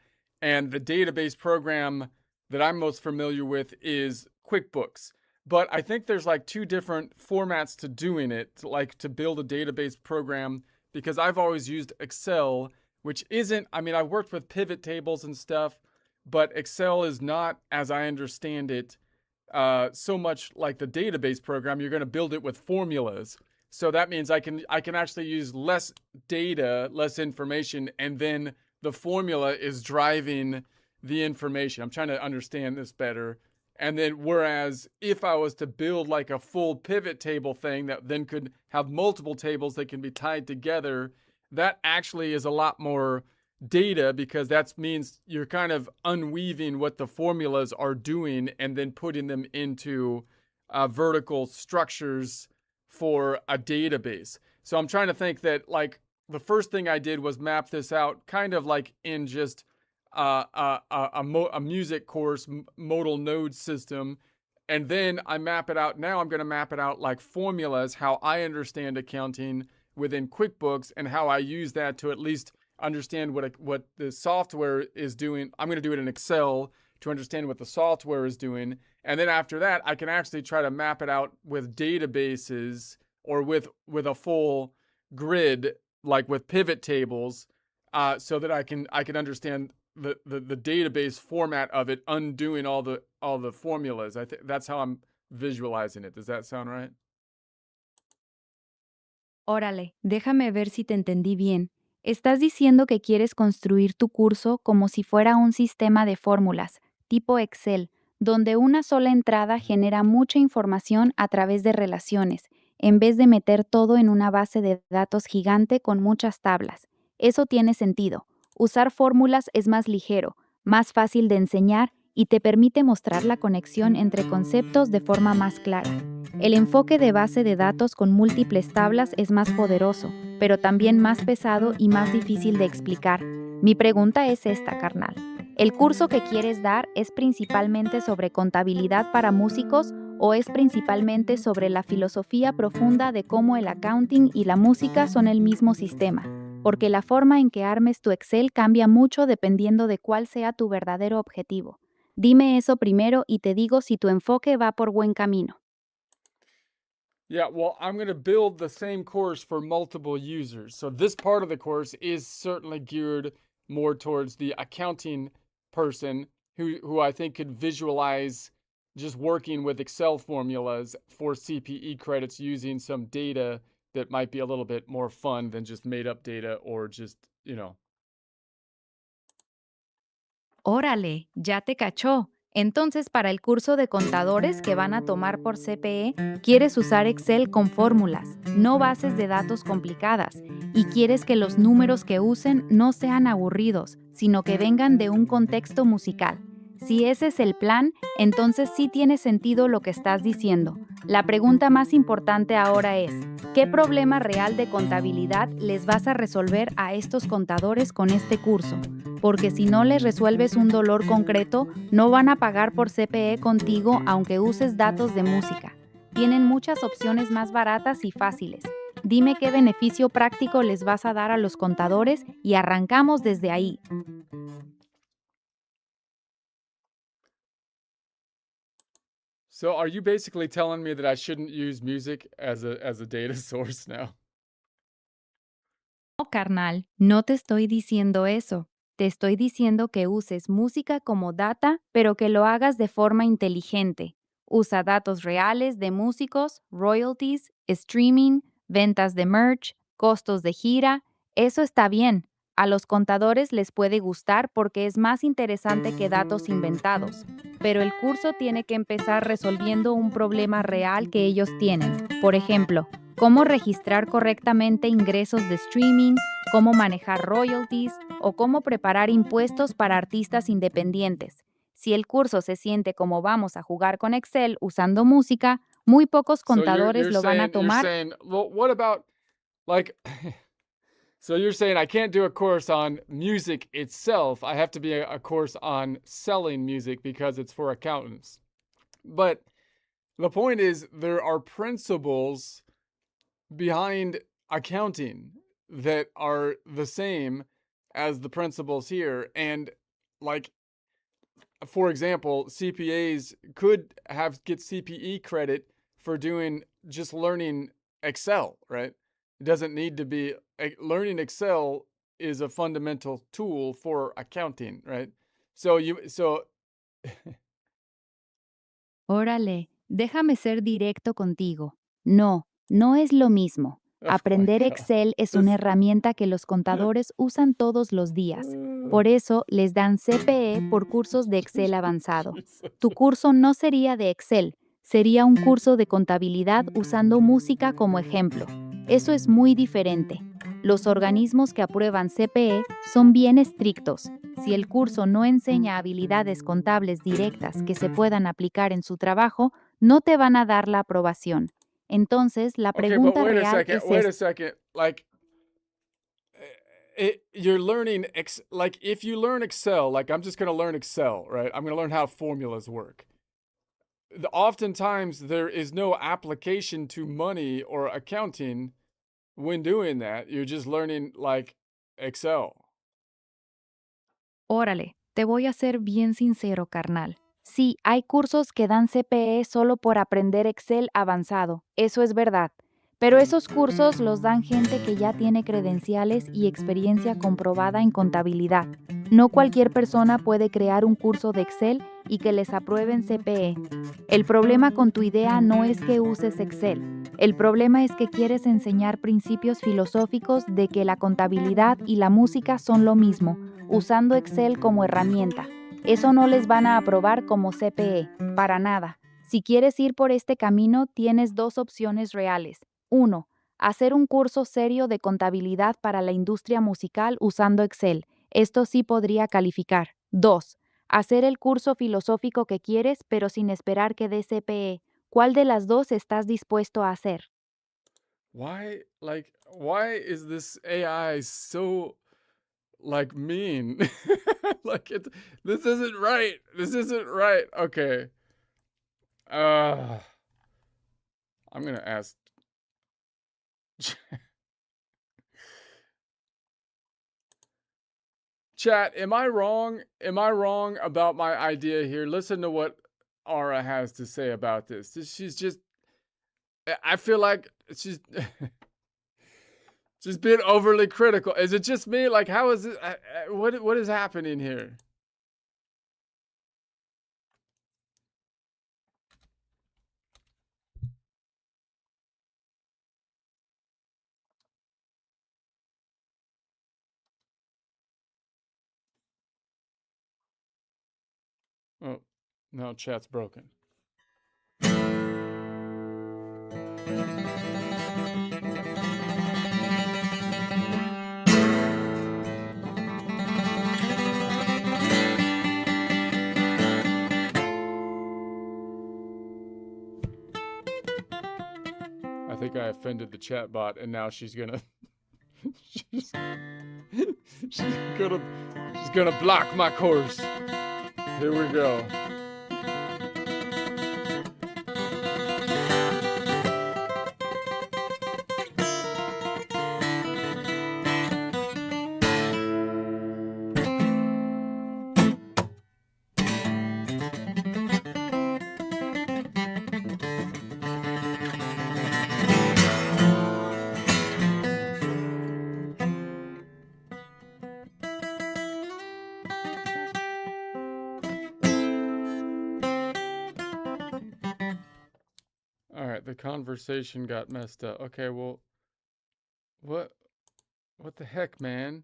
And the database program that I'm most familiar with is QuickBooks. But I think there's like 2 different formats to doing it, like to build a database program, because I've always used Excel, which isn't, I mean, I worked with pivot tables and stuff, but Excel is not, as I understand it, so much like the database program. You're going to build it with formulas. So that means I can actually use less data, less information, and then the formula is driving the information. I'm trying to understand this better. And then whereas if I was to build like a full pivot table thing that then could have multiple tables that can be tied together, that actually is a lot more data because that means you're kind of unweaving what the formulas are doing and then putting them into vertical structures for a database. So I'm trying to think that like the first thing I did was map this out kind of like in just a music course modal node system. And then I map it out. Now I'm going to map it out like formulas, how I understand accounting within QuickBooks and how I use that to at least understand what the software is doing. I'm going to do it in Excel to understand what the software is doing. And then after that, I can actually try to map it out with databases or with a full grid, like with pivot tables, so that I can understand the database format of it, undoing all the formulas. I think that's how I'm visualizing it. Does that sound right? Órale, déjame ver si te entendí bien. Estás diciendo que quieres construir tu curso como si fuera un sistema de fórmulas, tipo Excel, donde una sola entrada genera mucha información a través de relaciones, en vez de meter todo en una base de datos gigante con muchas tablas. Eso tiene sentido. Usar fórmulas es más ligero, más fácil de enseñar y te permite mostrar la conexión entre conceptos de forma más clara. El enfoque de base de datos con múltiples tablas es más poderoso, pero también más pesado y más difícil de explicar. Mi pregunta es esta, carnal. ¿El curso que quieres dar es principalmente sobre contabilidad para músicos o es principalmente sobre la filosofía profunda de cómo el accounting y la música son el mismo sistema? Porque la forma en que armes tu Excel cambia mucho dependiendo de cuál sea tu verdadero objetivo. Dime eso primero y te digo si tu enfoque va por buen camino. Yeah, well, I'm going to build the same course for multiple users. So this part of the course is certainly geared more towards the accounting person who I think could visualize just working with Excel formulas for CPE credits using some data that might be a little bit more fun than just made up data or just, Órale, ya te cachó. Entonces, para el curso de contadores que van a tomar por CPE, quieres usar Excel con fórmulas, no bases de datos complicadas, y quieres que los números que usen no sean aburridos, sino que vengan de un contexto musical. Si ese es el plan, entonces sí tiene sentido lo que estás diciendo. La pregunta más importante ahora es, ¿qué problema real de contabilidad les vas a resolver a estos contadores con este curso? Porque si no les resuelves un dolor concreto, no van a pagar por CPE contigo aunque uses datos de música. Tienen muchas opciones más baratas y fáciles. Dime qué beneficio práctico les vas a dar a los contadores y arrancamos desde ahí. So are you basically telling me that I shouldn't use music as a data source now? No, carnal, no te estoy diciendo eso. Te estoy diciendo que uses música como data, pero que lo hagas de forma inteligente. Usa datos reales de músicos, royalties, streaming, ventas de merch, costos de gira. Eso está bien. A los contadores les puede gustar porque es más interesante que datos inventados. Pero el curso tiene que empezar resolviendo un problema real que ellos tienen. Por ejemplo, cómo registrar correctamente ingresos de streaming, cómo manejar royalties o cómo preparar impuestos para artistas independientes. Si el curso se siente como vamos a jugar con Excel usando música, muy pocos contadores lo van a tomar. You're saying, well, what about, like, so you're saying I can't do a course on music itself. I have to be a course on selling music because it's for accountants. But the point is, there are principles behind accounting that are the same as the principles here. And like, for example, CPAs could get CPE credit for just learning Excel, right? It doesn't need to be, learning Excel is a fundamental tool for accounting, right? So Órale, déjame ser directo contigo. No, no es lo mismo. Oh my Aprender God. Excel es una herramienta que los contadores usan todos los días. Por eso les dan CPE por cursos de Excel avanzado. Tu curso no sería de Excel, sería un curso de contabilidad usando música como ejemplo. Eso es muy diferente. Los organismos que aprueban CPE son bien estrictos. Si el curso no enseña habilidades contables directas que se puedan aplicar en su trabajo, no te van a dar la aprobación. Entonces, la Okay, but pregunta wait a real second. es Wait a esta. second. Like, you're learning like if you learn Excel, like I'm just gonna learn Excel, right? I'm gonna learn how formulas work. Oftentimes there is no application to money or accounting when doing that. You're just learning like Excel. Órale, te voy a ser bien sincero, carnal. Sí, hay cursos que dan CPE solo por aprender Excel avanzado, eso es verdad. Pero esos cursos los dan gente que ya tiene credenciales y experiencia comprobada en contabilidad. No cualquier persona puede crear un curso de Excel y que les aprueben CPE. El problema con tu idea no es que uses Excel. El problema es que quieres enseñar principios filosóficos de que la contabilidad y la música son lo mismo, usando Excel como herramienta. Eso no les van a aprobar como CPE, para nada. Si quieres ir por este camino, tienes dos opciones reales. 1. Hacer un curso serio de contabilidad para la industria musical usando Excel. Esto sí podría calificar. 2. Hacer el curso filosófico que quieres, pero sin esperar que dé CPE. ¿Cuál de las dos estás dispuesto a hacer? Why is this AI so like mean? This isn't right. This isn't right. Okay. I'm gonna ask. Chat, am I wrong? Am I wrong about my idea here? Listen to what Ara has to say about this. She's just, I feel like she's just being overly critical. Is it just me? Like, how is it? What is happening here? Oh, no, chat's broken. I think I offended the chat bot, and now she's gonna she's gonna block my course. Here we go. All right, the conversation got messed up. Okay, well, what the heck, man?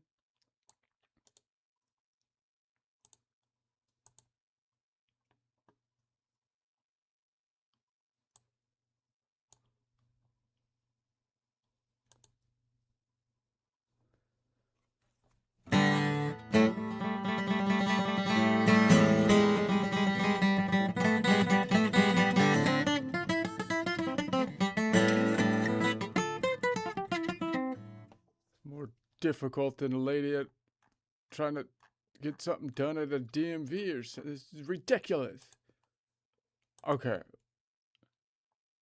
More difficult than a lady trying to get something done at a DMV or something. This is ridiculous. Okay.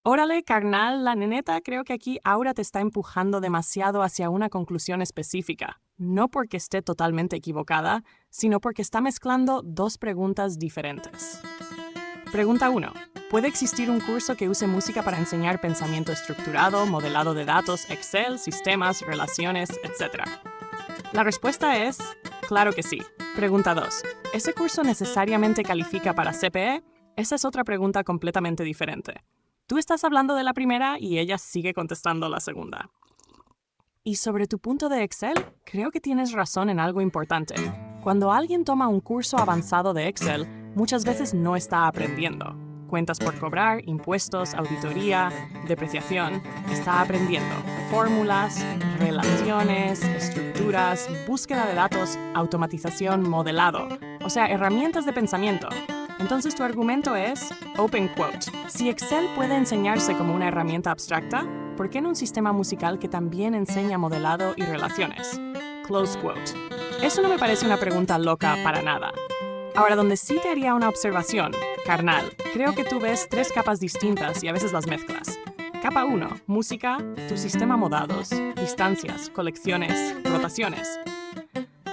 Órale, carnal, la neneta, creo que aquí Aura te está empujando demasiado hacia una conclusión específica. No porque esté totalmente equivocada, sino porque está mezclando dos preguntas diferentes. Pregunta 1. ¿Puede existir un curso que use música para enseñar pensamiento estructurado, modelado de datos, Excel, sistemas, relaciones, etc.? La respuesta es, claro que sí. Pregunta 2. ¿Ese curso necesariamente califica para CPE? Esa es otra pregunta completamente diferente. Tú estás hablando de la primera y ella sigue contestando la segunda. Y sobre tu punto de Excel, creo que tienes razón en algo importante. Cuando alguien toma un curso avanzado de Excel, muchas veces no está aprendiendo. Cuentas por cobrar, impuestos, auditoría, depreciación. Está aprendiendo fórmulas, relaciones, estructuras, búsqueda de datos, automatización, modelado. O sea, herramientas de pensamiento. Entonces tu argumento es, open quote, si Excel puede enseñarse como una herramienta abstracta, ¿por qué en un sistema musical que también enseña modelado y relaciones? Close quote. Eso no me parece una pregunta loca para nada. Ahora, donde sí te haría una observación, carnal, creo que tú ves 3 capas distintas y a veces las mezclas. Capa 1, música, tu sistema modados, distancias, colecciones, rotaciones.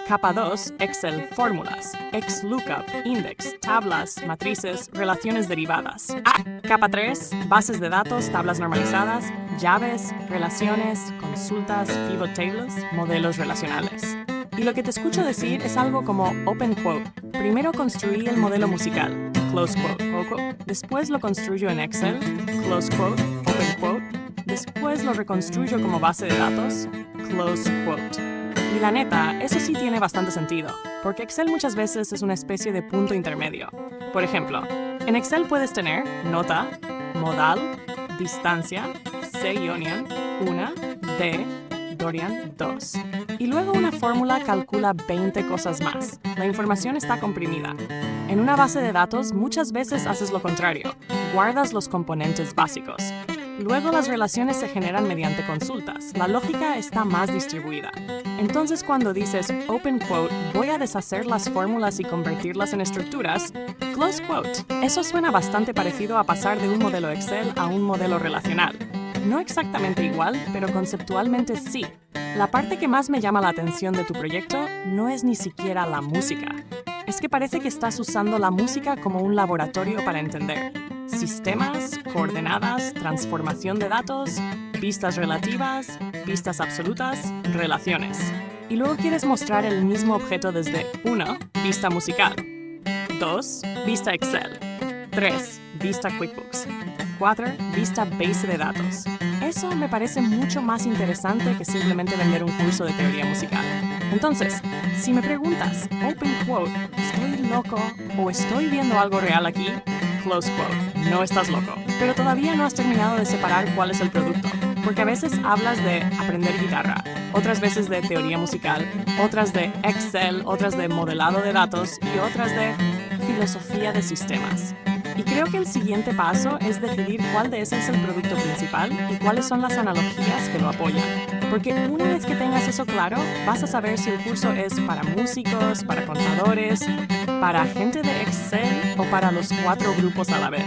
Capa 2, Excel, fórmulas, XLOOKUP, index, tablas, matrices, relaciones derivadas. Capa 3, bases de datos, tablas normalizadas, llaves, relaciones, consultas, pivot tables, modelos relacionales. Y lo que te escucho decir es algo como open quote. Primero construí el modelo musical, close quote. Después lo construyo en Excel, close quote, open quote. Después lo reconstruyo como base de datos, close quote. Y la neta, eso sí tiene bastante sentido, porque Excel muchas veces es una especie de punto intermedio. Por ejemplo, en Excel puedes tener nota, modal, distancia, C-Ionian, 1, D, Dorian, 2. Y luego una fórmula calcula 20 cosas más. La información está comprimida. En una base de datos muchas veces haces lo contrario. Guardas los componentes básicos. Luego las relaciones se generan mediante consultas. La lógica está más distribuida. Entonces cuando dices open quote, voy a deshacer las fórmulas y convertirlas en estructuras, close quote. Eso suena bastante parecido a pasar de un modelo Excel a un modelo relacional. No exactamente igual, pero conceptualmente sí. La parte que más me llama la atención de tu proyecto no es ni siquiera la música. Es que parece que estás usando la música como un laboratorio para entender sistemas, coordenadas, transformación de datos, vistas relativas, vistas absolutas, relaciones. Y luego quieres mostrar el mismo objeto desde 1, vista musical, 2, vista Excel, 3, vista QuickBooks, 4, vista base de datos. Eso me parece mucho más interesante que simplemente vender un curso de teoría musical. Entonces, si me preguntas, open quote, ¿estoy loco o estoy viendo algo real aquí? Close quote, no estás loco. Pero todavía no has terminado de separar cuál es el producto, porque a veces hablas de aprender guitarra, otras veces de teoría musical, otras de Excel, otras de modelado de datos y otras de filosofía de sistemas. Y creo que el siguiente paso es decidir cuál de ese es el producto principal y cuáles son las analogías que lo apoyan. Porque una vez que tengas eso claro, vas a saber si el curso es para músicos, para contadores, para gente de Excel o para los 4 grupos a la vez.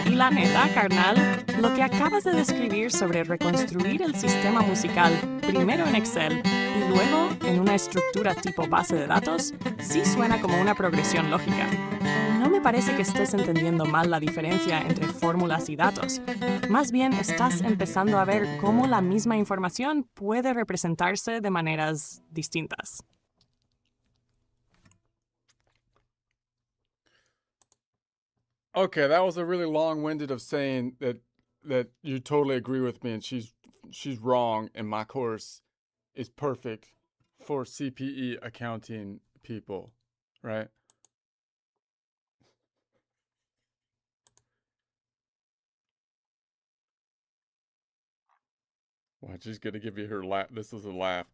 Y la neta, carnal, lo que acabas de describir sobre reconstruir el sistema musical primero en Excel y luego en una estructura tipo base de datos, sí suena como una progresión lógica. No me parece que estés entendiendo mal la diferencia entre fórmulas y datos. Más bien estás empezando a ver cómo la misma información puede representarse de maneras distintas. Okay, that was a really long-winded of saying that you totally agree with me and she's wrong and my course is perfect for CPE accounting people, right? Well, she's gonna give you her laugh. This is a laugh.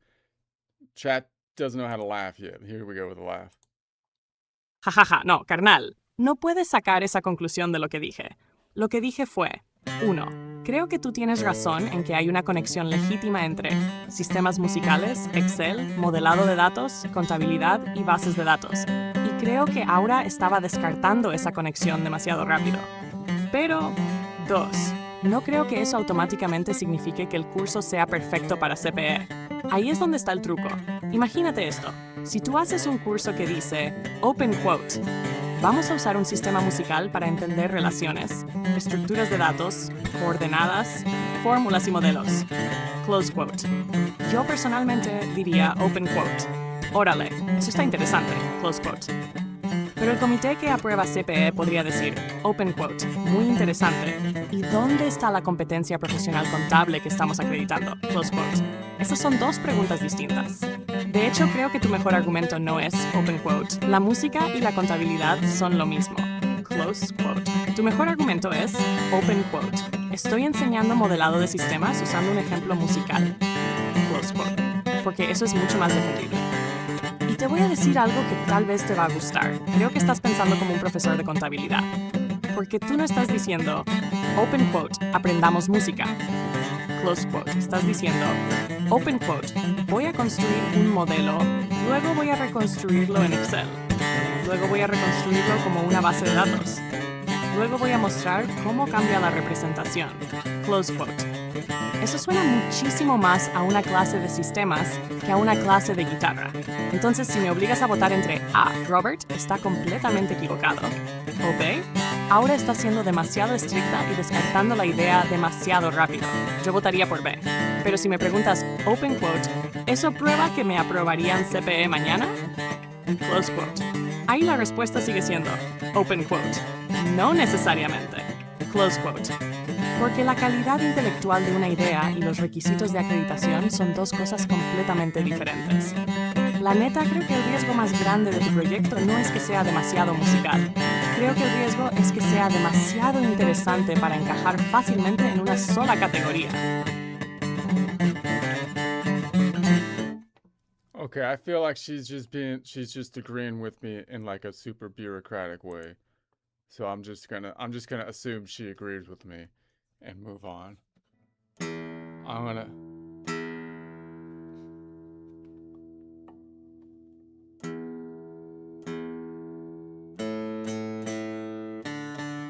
Chat doesn't know how to laugh yet. Here we go with a laugh. Jajaja, no, carnal. No puedes sacar esa conclusión de lo que dije. Lo que dije fue, 1. Creo que tú tienes razón en que hay una conexión legítima entre sistemas musicales, Excel, modelado de datos, contabilidad y bases de datos. Y creo que Aura estaba descartando esa conexión demasiado rápido. Pero, 2. No creo que eso automáticamente signifique que el curso sea perfecto para CPE. Ahí es donde está el truco. Imagínate esto. Si tú haces un curso que dice, open quote, vamos a usar un sistema musical para entender relaciones, estructuras de datos, coordenadas, fórmulas y modelos. Close quote. Yo personalmente diría open quote. Órale, eso está interesante. Close quote. Pero el comité que aprueba CPE podría decir, open quote, muy interesante. ¿Y dónde está la competencia profesional contable que estamos acreditando? Close quote. Esas son 2 preguntas distintas. De hecho, creo que tu mejor argumento no es open quote. La música y la contabilidad son lo mismo. Close quote. Tu mejor argumento es open quote. Estoy enseñando modelado de sistemas usando un ejemplo musical. Close quote. Porque eso es mucho más defendible. Y te voy a decir algo que tal vez te va a gustar. Creo que estás pensando como un profesor de contabilidad. Porque tú no estás diciendo, open quote, aprendamos música. Close quote. Estás diciendo, open quote, voy a construir un modelo, luego voy a reconstruirlo en Excel. Luego voy a reconstruirlo como una base de datos. Luego voy a mostrar cómo cambia la representación. Close quote. Eso suena muchísimo más a una clase de sistemas que a una clase de guitarra. Entonces, si me obligas a votar entre A, Robert está completamente equivocado, o B, Aura está siendo demasiado estricta y descartando la idea demasiado rápido, yo votaría por B. Pero si me preguntas open quote, ¿eso prueba que me aprobarían CPE mañana? Close quote. Ahí la respuesta sigue siendo open quote. No necesariamente. Close quote. Porque la calidad intelectual de una idea y los requisitos de acreditación son dos cosas completamente diferentes. La neta, creo que el riesgo más grande de tu proyecto no es que sea demasiado musical. Creo que el riesgo es que sea demasiado interesante para encajar fácilmente en una sola categoría. Okay, I feel like she's just agreeing with me in like a super bureaucratic way. So I'm just gonna assume she agrees with me and move on. I'm gonna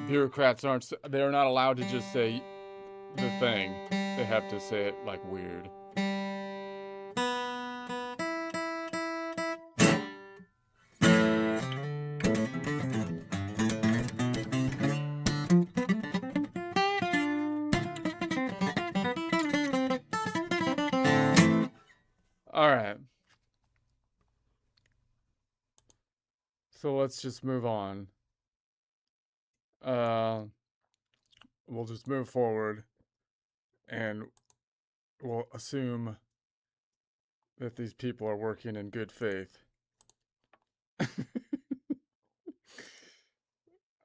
bureaucrats they're not allowed to just say the thing. They have to say it like weird. All right. So let's just move on. We'll just move forward and we'll assume that these people are working in good faith.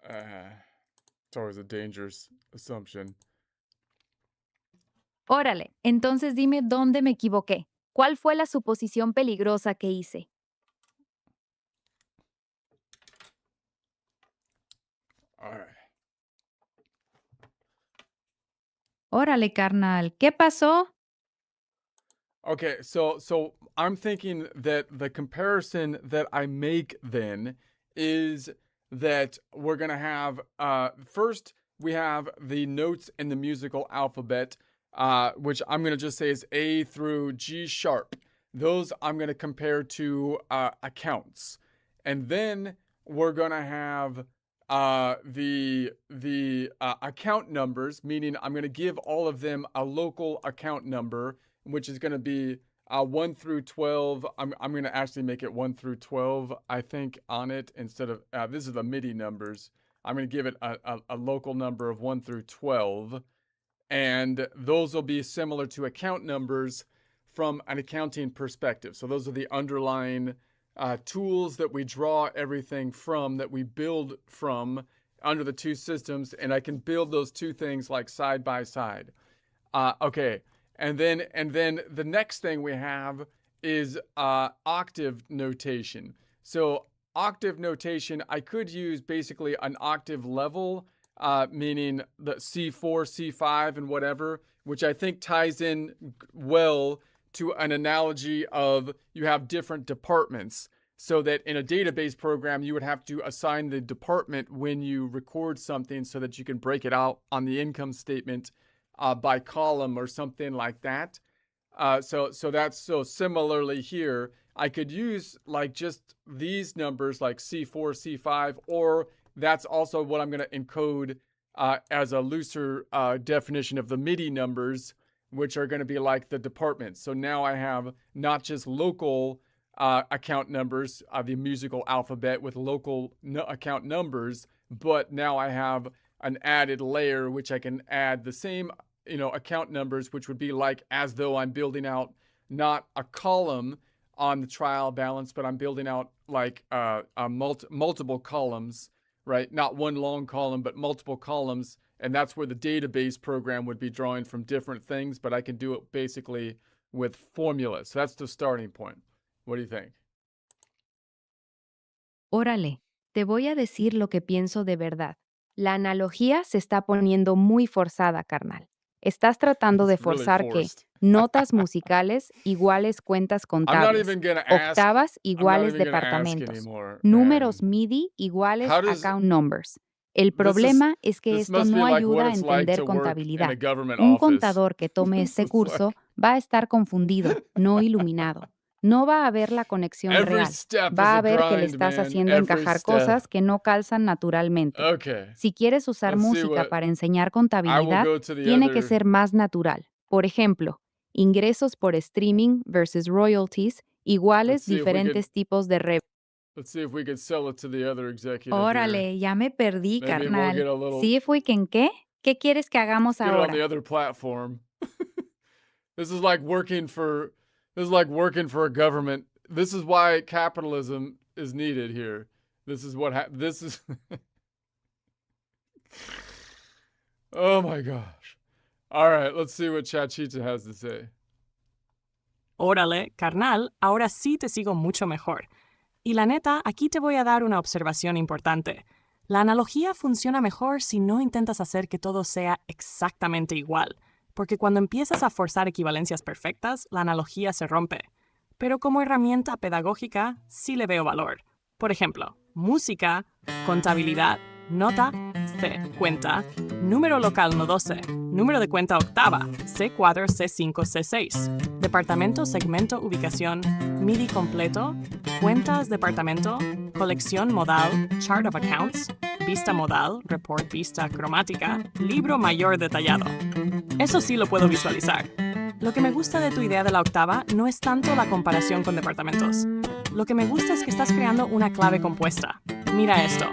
It's always a dangerous assumption. Órale, entonces dime dónde me equivoqué. ¿Cuál fue la suposición peligrosa que hice? All right. Órale, carnal, ¿qué pasó? Okay, so I'm thinking that the comparison that I make then is that we're gonna have first we have the notes in the musical alphabet, which I'm gonna just say is A through G sharp. Those I'm gonna compare to accounts, and then we're gonna have the account numbers, meaning I'm going to give all of them a local account number, which is going to be 1 through 12. I'm going to actually make it 1 through 12, I think, on it instead of this is the MIDI numbers. I'm going to give it a local number of 1 through 12, and those will be similar to account numbers from an accounting perspective. So those are the underlying tools that we draw everything from, that we build from under the two systems, and I can build those two things like side by side. Okay, and then the next thing we have is octave notation. So octave notation, I could use basically an octave level, meaning the C4, C5, and whatever, which I think ties in well to an analogy of you have different departments, so that in a database program, you would have to assign the department when you record something so that you can break it out on the income statement by column or something like that. So similarly here, I could use like just these numbers like C4, C5, or that's also what I'm going to encode as a looser definition of the MIDI numbers, which are going to be like the departments. So now I have not just local account numbers of the musical alphabet with local account numbers, but now I have an added layer which I can add the same, account numbers, which would be like as though I'm building out not a column on the trial balance, but I'm building out like multiple columns, right? Not one long column, but multiple columns. And that's where the database program would be drawing from different things, but I can do it basically with formulas. So that's the starting point. What do you think? Órale, te voy a decir lo que pienso de verdad. La analogía se está poniendo muy forzada, carnal. Estás tratando de It's really forzar que forced. notas musicales iguales cuentas I'm not contables, even gonna ask. octavas I'm not iguales even gonna ask departamentos, anymore. números man. MIDI iguales How does- account numbers. El This is- problema es que this esto must be no like ayuda what a it's like entender to work in a contabilidad. government Un office. contador que tome This este is curso like- va a estar confundido, no iluminado. No va a ver la conexión Every real. step Va is a a ver que le grind, estás man. haciendo Every encajar step. cosas que no calzan naturalmente. Okay. Si quieres usar Let's see música what- para enseñar I will contabilidad, go to the tiene que other- ser más natural. Por ejemplo, ingresos por streaming versus royalties, iguales Let's see if we diferentes tipos de revenue. Let's see if we could sell it to the other executive here. Órale, ya me perdí, Maybe we'll carnal. get a little- ¿Sí fue que en qué? ¿Qué quieres que hagamos Get it on ahora? the other platform. This is like working for a government. This is why capitalism is needed here. This is what this is. Oh my gosh. All right, let's see what Chachita has to say. Órale, carnal, ahora sí te sigo mucho mejor. Y la neta, aquí te voy a dar una observación importante. La analogía funciona mejor si no intentas hacer que todo sea exactamente igual, porque cuando empiezas a forzar equivalencias perfectas, la analogía se rompe. Pero como herramienta pedagógica, sí le veo valor. Por ejemplo, música, contabilidad, nota, C, cuenta, número local no 12, número de cuenta octava, C4, C5, C6, departamento, segmento, ubicación, MIDI completo, cuentas, departamento, colección modal, chart of accounts, vista modal, report vista cromática, libro mayor detallado. Eso sí lo puedo visualizar. Lo que me gusta de tu idea de la octava no es tanto la comparación con departamentos. Lo que me gusta es que estás creando una clave compuesta. Mira esto.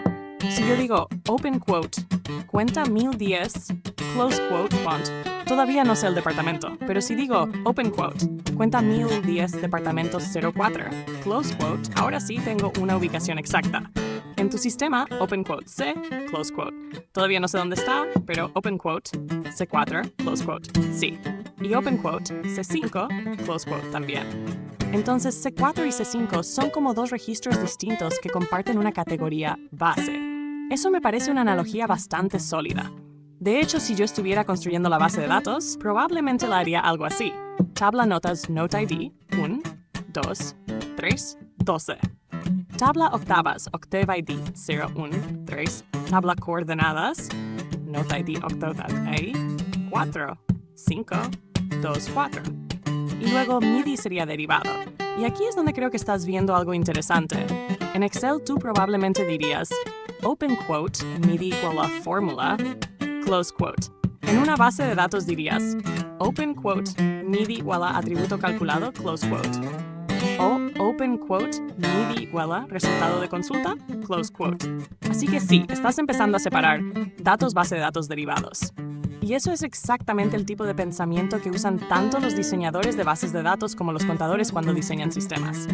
Si yo digo open quote, cuenta 1010, close quote font, todavía no sé el departamento, pero si digo open quote, cuenta 1010 departamento 04, close quote, ahora sí tengo una ubicación exacta. En tu sistema, open quote C, close quote. Todavía no sé dónde está, pero open quote C4, close quote, sí. Y open quote C5, close quote también. Entonces C4 y C5 son como dos registros distintos que comparten una categoría base. Eso me parece una analogía bastante sólida. De hecho, si yo estuviera construyendo la base de datos, probablemente la haría algo así. Tabla notas Note ID 1, 2, 3, 12. Tabla octavas Octave ID 0, 1, 3. Tabla coordenadas Note ID Octave 4, 5, 2, 4. Y luego MIDI sería derivado. Y aquí es donde creo que estás viendo algo interesante. En Excel tú probablemente dirías open quote MIDI igual a fórmula, close quote. En una base de datos dirías open quote MIDI igual a atributo calculado, close quote. O open quote MIDI igual a resultado de consulta, close quote. Así que sí, estás empezando a separar datos base de datos derivados. Y eso es exactamente el tipo de pensamiento que usan tanto los diseñadores de bases de datos como los contadores cuando diseñan sistemas.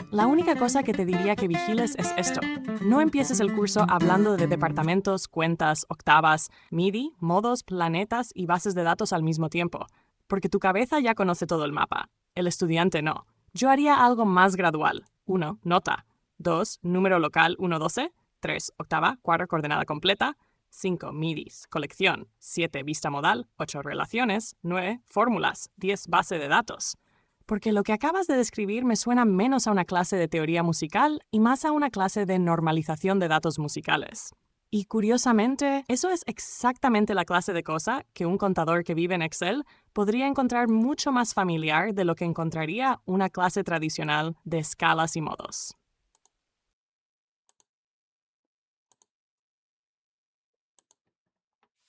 La única cosa que te diría que vigiles es esto. No empieces el curso hablando de departamentos, cuentas, octavas, MIDI, modos, planetas y bases de datos al mismo tiempo, porque tu cabeza ya conoce todo el mapa. El estudiante no. Yo haría algo más gradual. 1. Nota. 2. Número local 112. 3. Octava. 4. Coordenada completa. 5. MIDIs. Colección. 7. Vista modal. 8. Relaciones. 9. Fórmulas. 10. Base de datos. Porque lo que acabas de describir me suena menos a una clase de teoría musical y más a una clase de normalización de datos musicales. Y curiosamente, eso es exactamente la clase de cosa que un contador que vive en Excel podría encontrar mucho más familiar de lo que encontraría una clase tradicional de escalas y modos.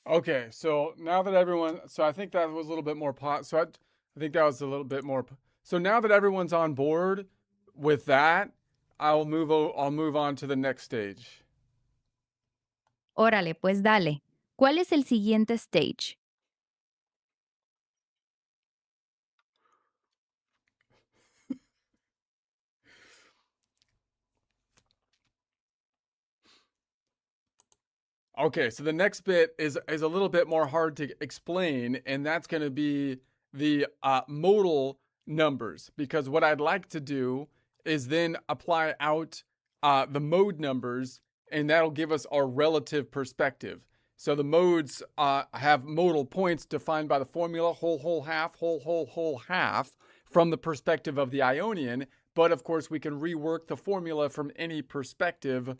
Okay, so now that everyone, so I think that was a little bit more so I think that was a little bit more. So now that everyone's on board with that, I'll move on to the next stage. Órale, pues dale. ¿Cuál es el siguiente stage? Okay, so the next bit is a little bit more hard to explain, and that's going to be the modal numbers, because what I'd like to do is then apply out the mode numbers, and that'll give us our relative perspective. So the modes have modal points defined by the formula whole, whole, half, whole, whole, whole, half from the perspective of the Ionian, but of course we can rework the formula from any perspective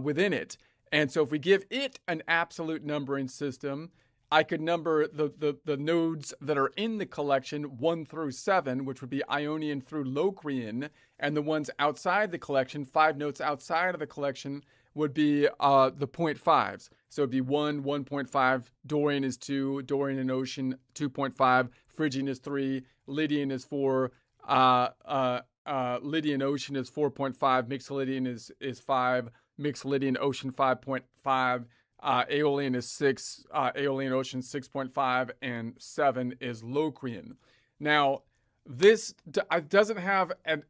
within it. And so if we give it an absolute numbering system, I could number the nodes that are in the collection 1 through 7, which would be Ionian through Locrian, and the ones outside the collection, 5 notes outside of the collection, would be the 0.5s. So it'd be 1, 1.5, Dorian is 2, Dorian and Ocean 2.5, Phrygian is 3, Lydian is 4, Lydian Ocean is 4.5, Mixed Lydian is 5, Mixed Lydian Ocean 5.5, Aeolian is 6, Aeolian Ocean 6.5, and 7 is Locrian. Now, this doesn't have an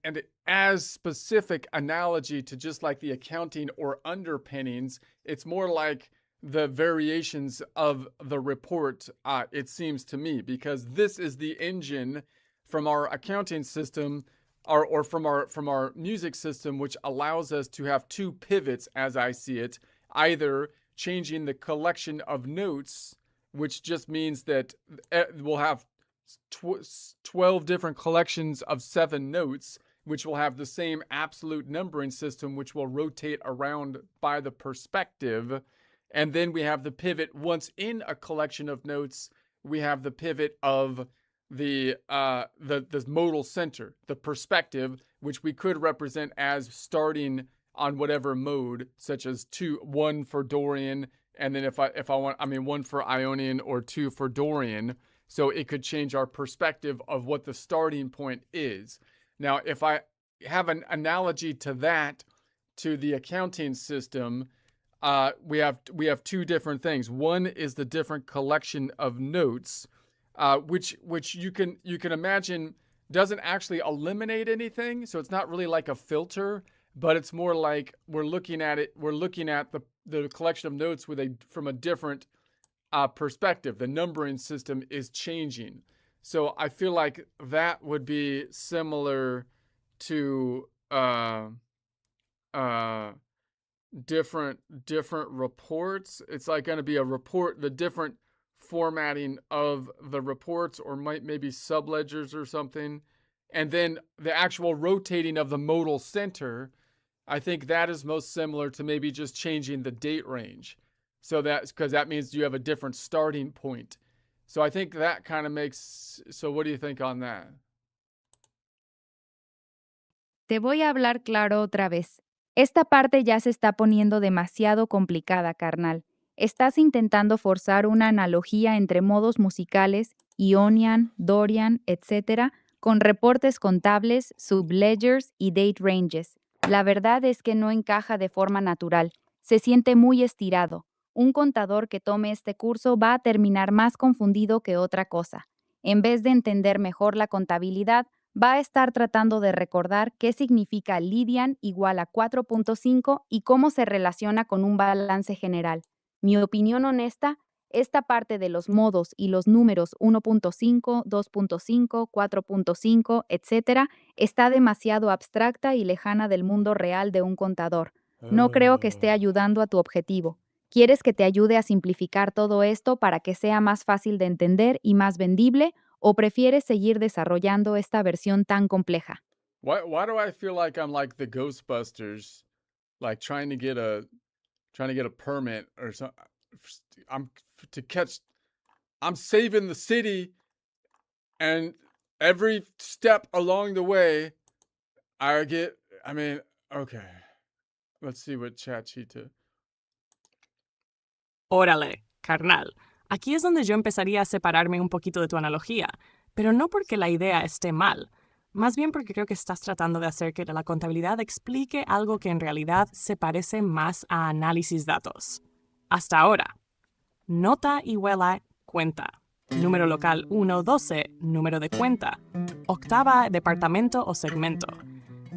as specific analogy to just like the accounting or underpinnings. It's more like the variations of the report, it seems to me, because this is the engine from our accounting system or from our music system, which allows us to have 2 pivots, as I see it, either changing the collection of notes, which just means that we'll have 12 different collections of 7 notes, which will have the same absolute numbering system, which will rotate around by the perspective. And then we have the pivot once in a collection of notes, we have the pivot of the modal center, the perspective, which we could represent as starting on whatever mode, such as 1 for Dorian, and then if I want, 1 for Ionian or 2 for Dorian. So it could change our perspective of what the starting point is. Now, if I have an analogy to that, to the accounting system, we have 2 different things. One is the different collection of notes, which you can imagine doesn't actually eliminate anything. So it's not really like a filter, but it's more like we're looking at the collection of notes from a different perspective. The numbering system is changing. So I feel like that would be similar to different reports. It's like going to be a report, the different formatting of the reports, or maybe subledgers or something. And then the actual rotating of the modal center, I think that is most similar to maybe just changing the date range. So that's because that means you have a different starting point. So I think that kind of makes, so what do you think on that? Te voy a hablar claro otra vez. Esta parte ya se está poniendo demasiado complicada, carnal. Estás intentando forzar una analogía entre modos musicales, Ionian, Dorian, etc., con reportes contables, subledgers y date ranges. La verdad es que no encaja de forma natural. Se siente muy estirado. Un contador que tome este curso va a terminar más confundido que otra cosa. En vez de entender mejor la contabilidad, va a estar tratando de recordar qué significa Lydian igual a 4.5 y cómo se relaciona con un balance general. Mi opinión honesta, esta parte de los modos y los números 1.5, 2.5, 4.5, etc., está demasiado abstracta y lejana del mundo real de un contador. No creo que esté ayudando a tu objetivo. ¿Quieres que te ayude a simplificar todo esto para que sea más fácil de entender y más vendible? ¿O prefieres seguir desarrollando esta versión tan compleja? Why do I feel like I'm like the Ghostbusters, like trying to get a permit or something? I'm saving the city, and every step along the way, okay. Let's see what ChatGPT. Órale, carnal. Aquí es donde yo empezaría a separarme un poquito de tu analogía, pero no porque la idea esté mal, más bien porque creo que estás tratando de hacer que la contabilidad explique algo que en realidad se parece más a análisis datos. Hasta ahora, nota igual a cuenta, número local 1, 12, número de cuenta, octava, departamento o segmento.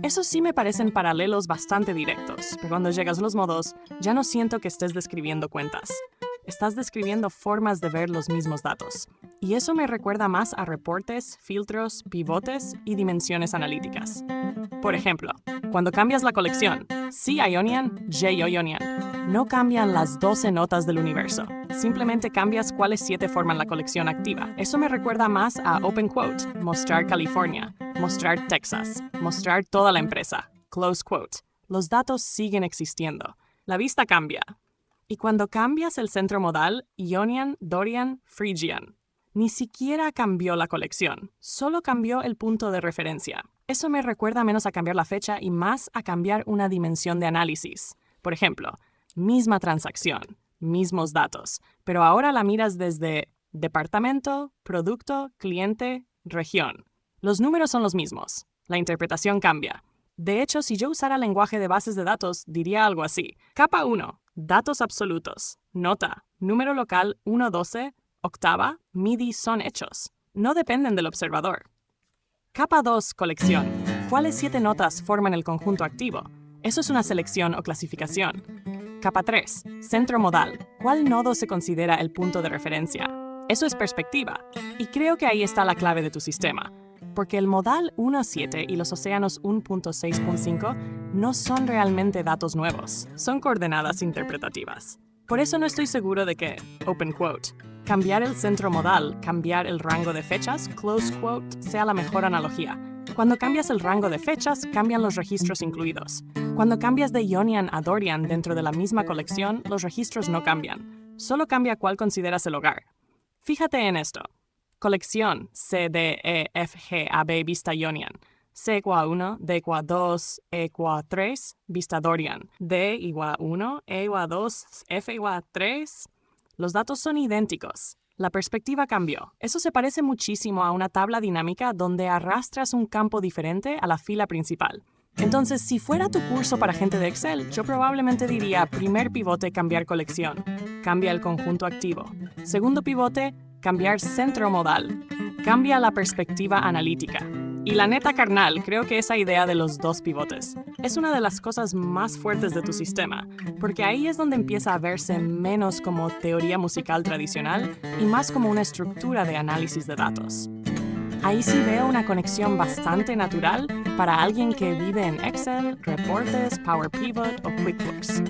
Esos sí me parecen paralelos bastante directos, pero cuando llegas a los modos, ya no siento que estés describiendo cuentas. Estás describiendo formas de ver los mismos datos. Y eso me recuerda más a reportes, filtros, pivotes y dimensiones analíticas. Por ejemplo, cuando cambias la colección C-Ionian, J-Ionian, no cambian las 12 notas del universo. Simplemente cambias cuáles 7 forman la colección activa. Eso me recuerda más a Open Quote, mostrar California, mostrar Texas, mostrar toda la empresa, Close Quote. Los datos siguen existiendo. La vista cambia. Y cuando cambias el centro modal, Ionian, Dorian, Phrygian, ni siquiera cambió la colección, solo cambió el punto de referencia. Eso me recuerda menos a cambiar la fecha y más a cambiar una dimensión de análisis. Por ejemplo, misma transacción, mismos datos, pero ahora la miras desde departamento, producto, cliente, región. Los números son los mismos, la interpretación cambia. De hecho, si yo usara lenguaje de bases de datos, diría algo así. Capa 1, datos absolutos. Nota, número local 112, octava, MIDI son hechos. No dependen del observador. Capa 2, colección. ¿Cuáles 7 notas forman el conjunto activo? Eso es una selección o clasificación. Capa 3, centro modal. ¿Cuál nodo se considera el punto de referencia? Eso es perspectiva. Y creo que ahí está la clave de tu sistema. Porque el modal 1.7 y los océanos 1.6.5 no son realmente datos nuevos, son coordenadas interpretativas. Por eso no estoy seguro de que, open quote, cambiar el centro modal, cambiar el rango de fechas, close quote, sea la mejor analogía. Cuando cambias el rango de fechas, cambian los registros incluidos. Cuando cambias de Ionian a Dorian dentro de la misma colección, los registros no cambian. Solo cambia cuál consideras el hogar. Fíjate en esto. Colección C, D, E, F, G, A, B, vista Ionian. C igual a 1, D igual a 2, E igual a 3, vista Dorian. D igual a 1, E igual a 2, F igual a 3. Los datos son idénticos. La perspectiva cambió. Eso se parece muchísimo a una tabla dinámica donde arrastras un campo diferente a la fila principal. Entonces, si fuera tu curso para gente de Excel, yo probablemente diría: primer pivote, cambiar colección. Cambia el conjunto activo. Segundo pivote, cambiar centro modal. Cambia la perspectiva analítica. Y la neta, carnal, creo que esa idea de los 2 pivotes es una de las cosas más fuertes de tu sistema, porque ahí es donde empieza a verse menos como teoría musical tradicional y más como una estructura de análisis de datos. Ahí sí veo una conexión bastante natural para alguien que vive en Excel, reportes, Power Pivot o QuickBooks.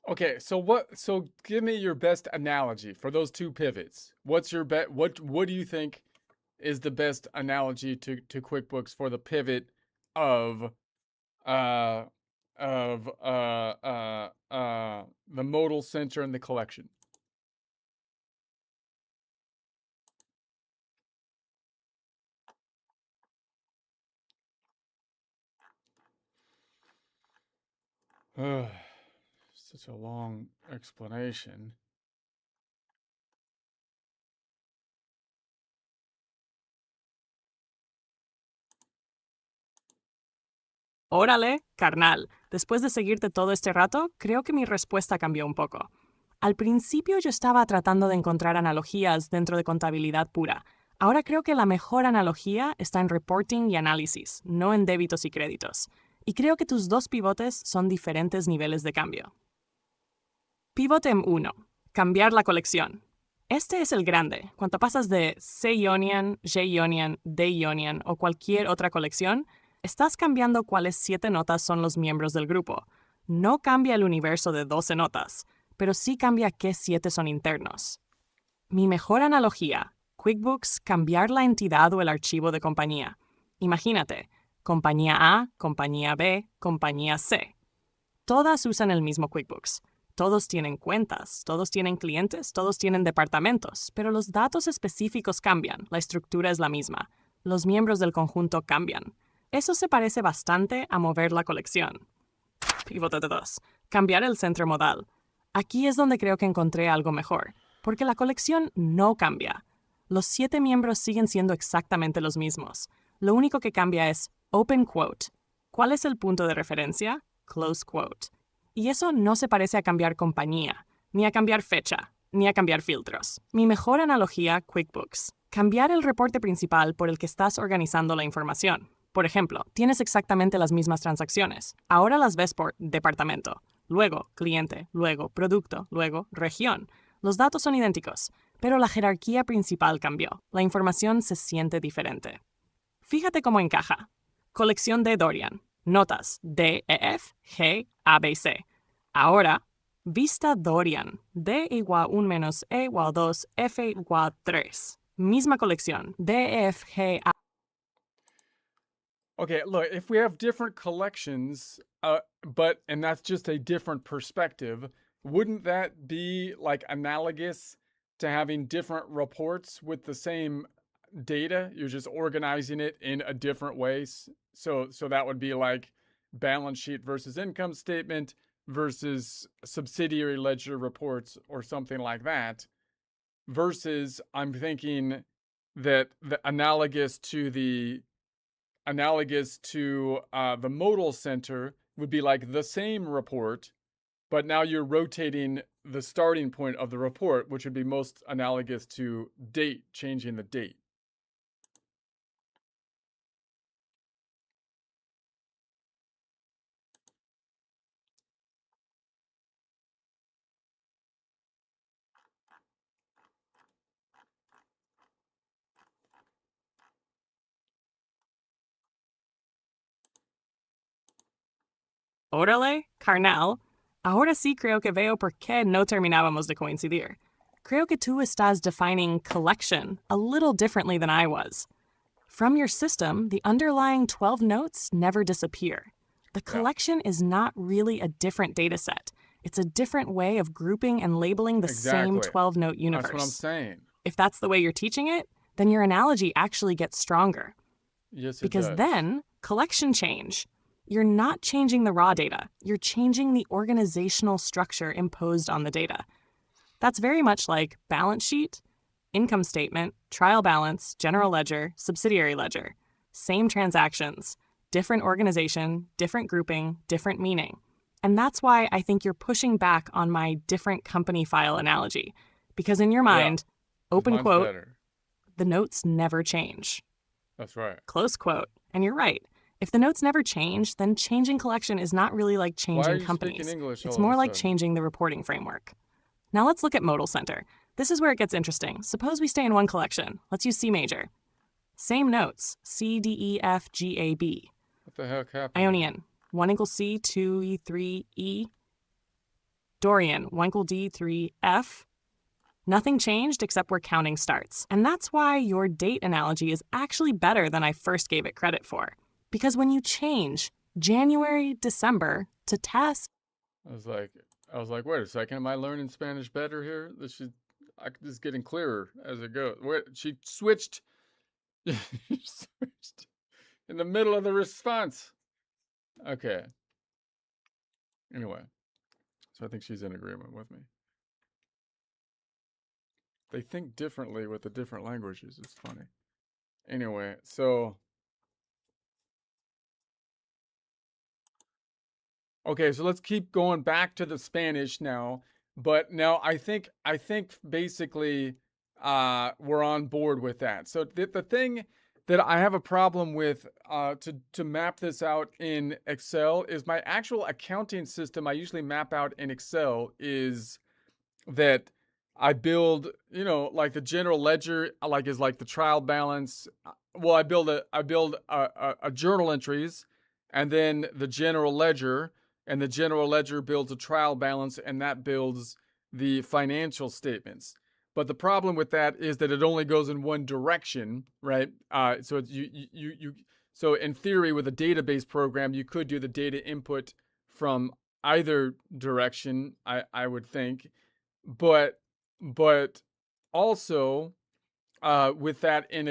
Okay, so give me your best analogy for those 2 pivots. What's your what do you think is the best analogy to QuickBooks for the pivot of the modal center and the collection? Such a long explanation. Órale, carnal. Después de seguirte todo este rato, creo que mi respuesta cambió un poco. Al principio yo estaba tratando de encontrar analogías dentro de contabilidad pura. Ahora creo que la mejor analogía está en reporting y análisis, no en débitos y créditos. Y creo que tus 2 pivotes son diferentes niveles de cambio. Pivote 1. Cambiar la colección. Este es el grande. Cuando pasas de C-Ionian, J-Ionian, D-Ionian o cualquier otra colección, estás cambiando cuáles 7 notas son los miembros del grupo. No cambia el universo de 12 notas, pero sí cambia qué 7 son internos. Mi mejor analogía, QuickBooks, cambiar la entidad o el archivo de compañía. Imagínate, compañía A, compañía B, compañía C. Todas usan el mismo QuickBooks. Todos tienen cuentas, todos tienen clientes, todos tienen departamentos, pero los datos específicos cambian, la estructura es la misma. Los miembros del conjunto cambian. Eso se parece bastante a mover la colección. Pivote 2. Cambiar el centro modal. Aquí es donde creo que encontré algo mejor, porque la colección no cambia. Los 7 miembros siguen siendo exactamente los mismos. Lo único que cambia es open quote. ¿Cuál es el punto de referencia? Close quote. Y eso no se parece a cambiar compañía, ni a cambiar fecha, ni a cambiar filtros. Mi mejor analogía, QuickBooks. Cambiar el reporte principal por el que estás organizando la información. Por ejemplo, tienes exactamente las mismas transacciones. Ahora las ves por departamento, luego cliente, luego producto, luego región. Los datos son idénticos, pero la jerarquía principal cambió. La información se siente diferente. Fíjate cómo encaja. Colección de Dorian. Notas D, E, F, G, A, B, C. Ahora, vista Dorian. D igual 1 menos E igual 2, F igual 3. Misma colección. D, E, F, G, A. Okay, look, if we have different collections, and that's just a different perspective, wouldn't that be like analogous to having different reports with the same data? You're just organizing it in a different way. So that would be like balance sheet versus income statement versus subsidiary ledger reports or something like that. Versus I'm thinking that the analogous to the modal center would be like the same report, but now you're rotating the starting point of the report, which would be most analogous to date, changing the date. Órale, carnal. Ahora sí creo que veo por qué no terminábamos de coincidir. Creo que tú estás defining collection a little differently than I was. From your system, the underlying 12 notes never disappear. The collection is not really a different data set. It's a different way of grouping and labeling the same Exactly. 12-note universe. That's what I'm saying. If that's the way you're teaching it, then your analogy actually gets stronger. Yes, it Because does. then, collection change. You're not changing the raw data. You're changing the organizational structure imposed on the data. That's very much like balance sheet, income statement, trial balance, general ledger, subsidiary ledger. Same transactions, different organization, different grouping, different meaning. And that's why I think you're pushing back on my different company file analogy. Because in your mind, open Mine's quote, better. the notes never change. That's right. Close quote. And you're right. If the notes never change, then changing collection is not really like Why are changing you companies. speaking English It's all of more a like sudden? changing the reporting framework. Now let's look at modal center. This is where it gets interesting. Suppose we stay in one collection. Let's use C major. Same notes, C, D, E, F, G, A, B. What the heck happened? Ionian, 1 equals C, 2, E, 3, E. Dorian, 1 equal D, 3, F. Nothing changed except where counting starts. And that's why your date analogy is actually better than I first gave it credit for. Because when you change January, December to test, I was like, wait a second, am I learning Spanish better here? This is getting clearer as it goes. Wait, she switched. She switched in the middle of the response. Okay. Anyway, so I think she's in agreement with me. They think differently with the different languages. It's funny. Anyway, so okay, so let's keep going back to the Spanish now. But now I think basically we're on board with that. So the thing that I have a problem with to map this out in Excel is my actual accounting system I usually map out in Excel is that I build, like the general ledger, is like the trial balance. Well, I build a journal entries, and then the general ledger, and the general ledger builds a trial balance, and that builds the financial statements. But the problem with that is that it only goes in one direction, right? So it's so in theory, with a database program, you could do the data input from either direction, I would think, but also with that in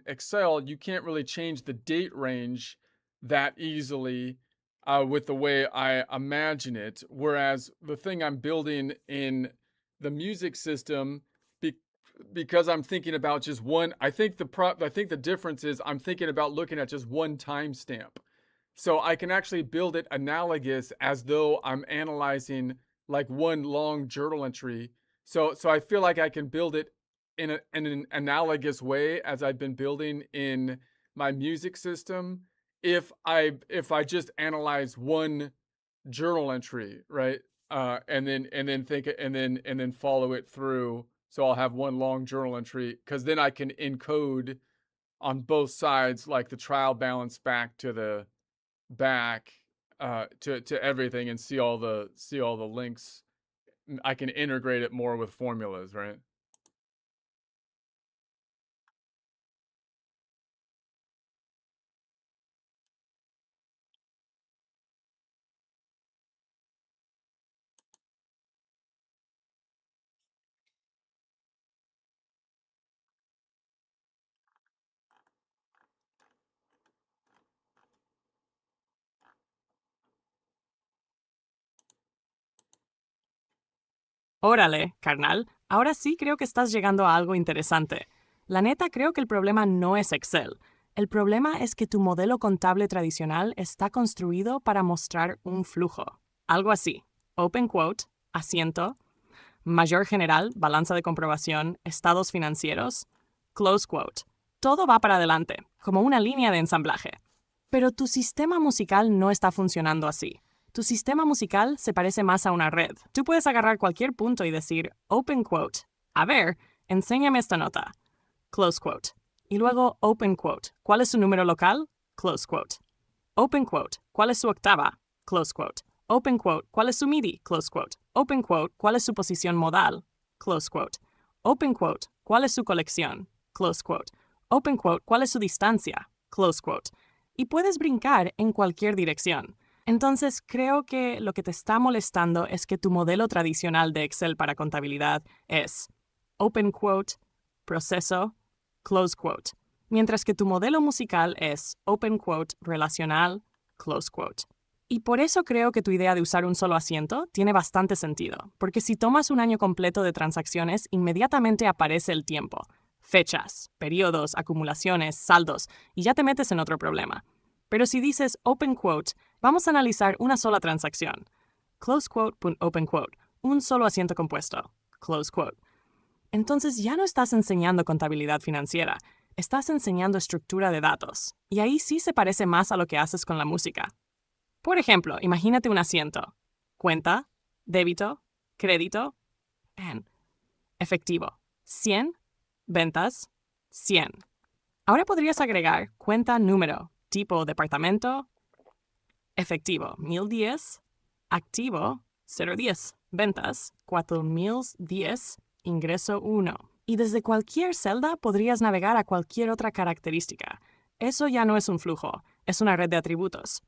Excel, you can't really change the date range that easily with the way I imagine it. Whereas the thing I'm building in the music system, because I'm thinking about just one, I think the difference is I'm thinking about looking at just one timestamp. So I can actually build it analogous as though I'm analyzing like one long journal entry. So I feel like I can build it in an analogous way as I've been building in my music system if I just analyze one journal entry, right? And then follow it through. So I'll have one long journal entry because then I can encode on both sides, like the trial balance back to the back to everything, and see all the links. I can integrate it more with formulas, right? Órale, carnal, ahora sí creo que estás llegando a algo interesante. La neta, creo que el problema no es Excel. El problema es que tu modelo contable tradicional está construido para mostrar un flujo. Algo así. Open quote, asiento, mayor general, balanza de comprobación, estados financieros, close quote. Todo va para adelante, como una línea de ensamblaje. Pero tu sistema musical no está funcionando así. Tu sistema musical se parece más a una red. Tú puedes agarrar cualquier punto y decir, open quote, a ver, enséñame esta nota, close quote. Y luego, open quote, ¿cuál es su número local? Close quote. Open quote, ¿cuál es su octava? Close quote. Open quote, ¿cuál es su MIDI? Close quote. Open quote, ¿cuál es su posición modal? Close quote. Open quote, ¿cuál es su colección? Close quote. Open quote, ¿cuál es su distancia? Close quote. Y puedes brincar en cualquier dirección. Entonces, creo que lo que te está molestando es que tu modelo tradicional de Excel para contabilidad es open quote, proceso, close quote, mientras que tu modelo musical es open quote, relacional, close quote. Y por eso creo que tu idea de usar un solo asiento tiene bastante sentido, porque si tomas un año completo de transacciones, inmediatamente aparece el tiempo, fechas, periodos, acumulaciones, saldos, y ya te metes en otro problema. Pero si dices open quote, vamos a analizar una sola transacción. Close quote, open quote, un solo asiento compuesto. Close quote. Entonces ya no estás enseñando contabilidad financiera, estás enseñando estructura de datos. Y ahí sí se parece más a lo que haces con la música. Por ejemplo, imagínate un asiento. Cuenta, débito, crédito, efectivo. 100, ventas, 100. Ahora podrías agregar cuenta número, tipo departamento, efectivo 1010, activo 010, ventas 4010, ingreso 1. Y desde cualquier celda podrías navegar a cualquier otra característica. Eso ya no es un flujo, es una red de atributos.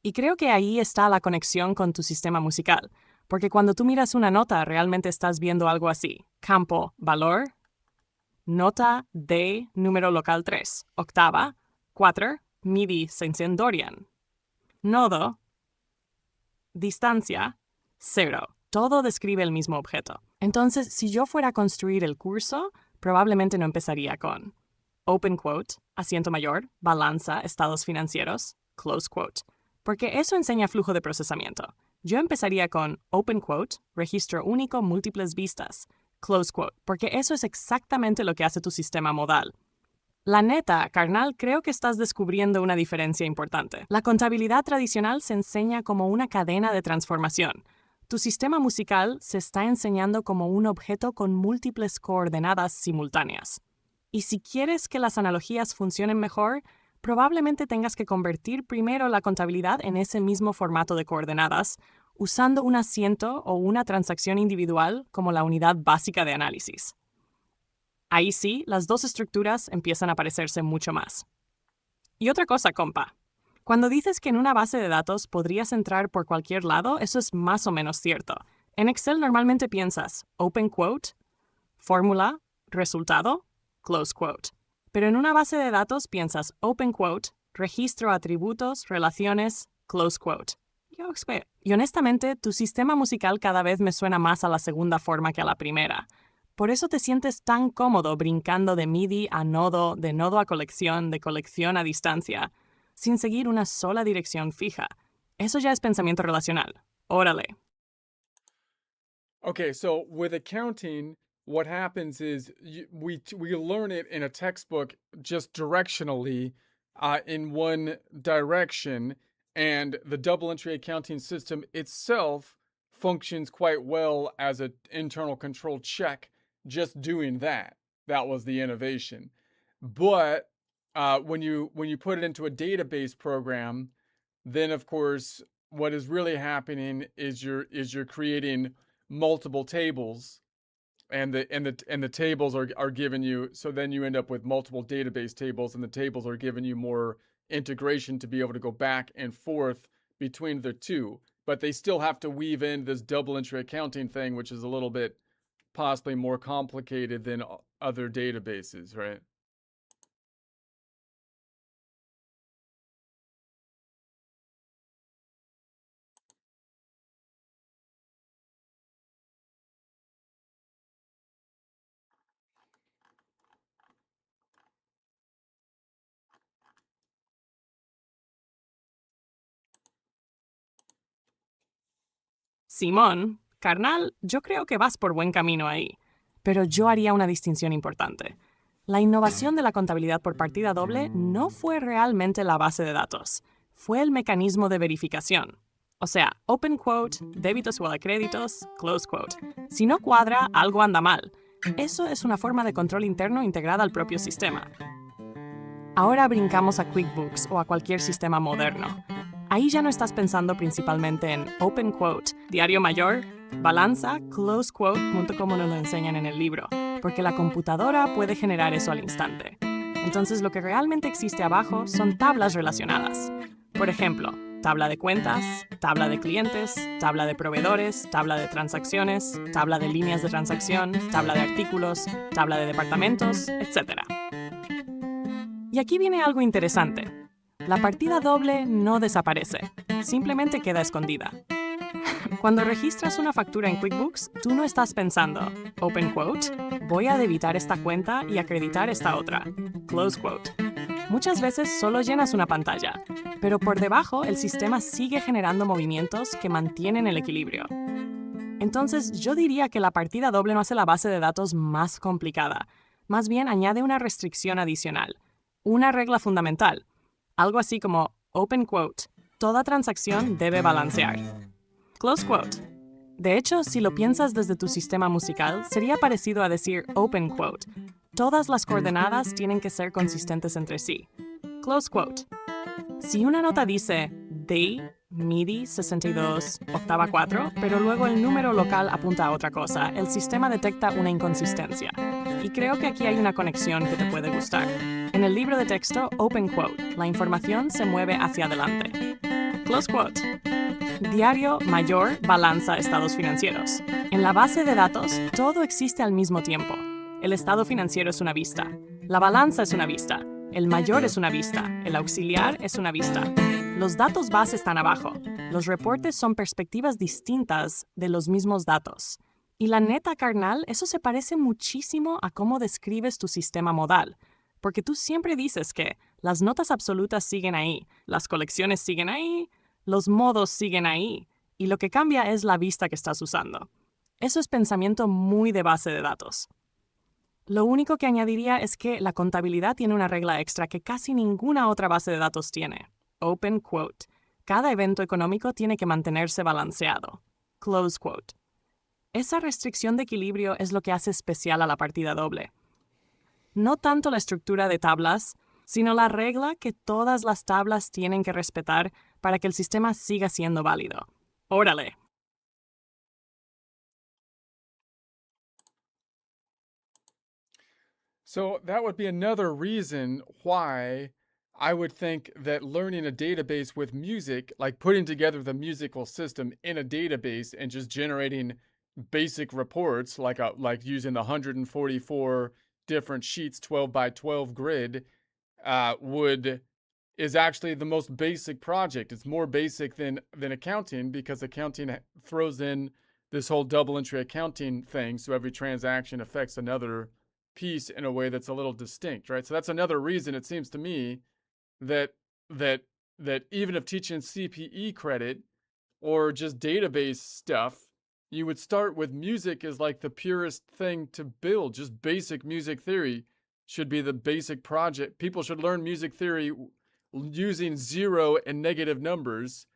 Y creo que ahí está la conexión con tu sistema musical, porque cuando tú miras una nota realmente estás viendo algo así. Campo, valor, nota de número local 3, octava, 4, MIDI Sensendorian. Nodo, distancia, 0. Todo describe el mismo objeto. Entonces, si yo fuera a construir el curso, probablemente no empezaría con open quote, asiento mayor, balanza, estados financieros, close quote, porque eso enseña flujo de procesamiento. Yo empezaría con open quote, registro único, múltiples vistas, close quote, porque eso es exactamente lo que hace tu sistema modal. La neta, carnal, creo que estás descubriendo una diferencia importante. La contabilidad tradicional se enseña como una cadena de transformación. Tu sistema musical se está enseñando como un objeto con múltiples coordenadas simultáneas. Y si quieres que las analogías funcionen mejor, probablemente tengas que convertir primero la contabilidad en ese mismo formato de coordenadas, usando un asiento o una transacción individual como la unidad básica de análisis. Ahí sí, las dos estructuras empiezan a parecerse mucho más. Y otra cosa, compa. Cuando dices que en una base de datos podrías entrar por cualquier lado, eso es más o menos cierto. En Excel normalmente piensas open quote, fórmula, resultado, close quote. Pero en una base de datos piensas open quote, registro atributos, relaciones, close quote. Y honestamente, tu sistema musical cada vez me suena más a la segunda forma que a la primera. Por eso te sientes tan cómodo brincando de MIDI a nodo, de nodo a colección, de colección a distancia, sin seguir una sola dirección fija. Eso ya es pensamiento relacional. Órale. Okay, so with accounting, what happens is we learn it in a textbook just directionally, in one direction, and the double entry accounting system itself functions quite well as an internal control check. Just doing that, that was the innovation. But when you put it into a database program, then of course what is really happening is you're creating multiple tables, and the tables are giving you, so then you end up with multiple database tables, and the tables are giving you more integration to be able to go back and forth between the two, but they still have to weave in this double entry accounting thing, which is a little bit possibly more complicated than other databases, right? Simón, carnal, yo creo que vas por buen camino ahí, pero yo haría una distinción importante. La innovación de la contabilidad por partida doble no fue realmente la base de datos, fue el mecanismo de verificación. O sea, open quote, débitos igual a créditos, close quote. Si no cuadra, algo anda mal. Eso es una forma de control interno integrada al propio sistema. Ahora brincamos a QuickBooks o a cualquier sistema moderno. Ahí ya no estás pensando principalmente en open quote, diario mayor, balanza, close quote, punto como nos lo enseñan en el libro, porque la computadora puede generar eso al instante. Entonces lo que realmente existe abajo son tablas relacionadas. Por ejemplo, tabla de cuentas, tabla de clientes, tabla de proveedores, tabla de transacciones, tabla de líneas de transacción, tabla de artículos, tabla de departamentos, etc. Y aquí viene algo interesante. La partida doble no desaparece, simplemente queda escondida. Cuando registras una factura en QuickBooks, tú no estás pensando, open quote, voy a debitar esta cuenta y acreditar esta otra, close quote. Muchas veces solo llenas una pantalla, pero por debajo el sistema sigue generando movimientos que mantienen el equilibrio. Entonces yo diría que la partida doble no hace la base de datos más complicada, más bien añade una restricción adicional, una regla fundamental. Algo así como, open quote, toda transacción debe balancear. Close quote. De hecho, si lo piensas desde tu sistema musical, sería parecido a decir open quote. Todas las coordenadas tienen que ser consistentes entre sí. Close quote. Si una nota dice D, MIDI 62, octava 4, pero luego el número local apunta a otra cosa, el sistema detecta una inconsistencia. Y creo que aquí hay una conexión que te puede gustar. En el libro de texto, open quote, la información se mueve hacia adelante. Close quote. Diario, mayor, balanza, estados financieros. En la base de datos, todo existe al mismo tiempo. El estado financiero es una vista. La balanza es una vista. El mayor es una vista. El auxiliar es una vista. Los datos base están abajo. Los reportes son perspectivas distintas de los mismos datos. Y la neta, carnal, eso se parece muchísimo a cómo describes tu sistema modal. Porque tú siempre dices que las notas absolutas siguen ahí, las colecciones siguen ahí, los modos siguen ahí, y lo que cambia es la vista que estás usando. Eso es pensamiento muy de base de datos. Lo único que añadiría es que la contabilidad tiene una regla extra que casi ninguna otra base de datos tiene. Open quote. Cada evento económico tiene que mantenerse balanceado. Close quote. Esa restricción de equilibrio es lo que hace especial a la partida doble. No tanto la estructura de tablas, sino la regla que todas las tablas tienen que respetar para que el sistema siga siendo válido. ¡Órale! So that would be another reason why I would think that learning a database with music, like putting together the musical system in a database and just generating basic reports, like using the 144 different sheets, 12 by 12 grid, is actually the most basic project. It's more basic than accounting, because accounting throws in this whole double entry accounting thing, so every transaction affects another piece in a way that's a little distinct, right? So that's another reason it seems to me that that even if teaching CPE credit or just database stuff, you would start with music as like the purest thing to build. Just basic music theory should be the basic project. People should learn music theory using 0 and negative numbers,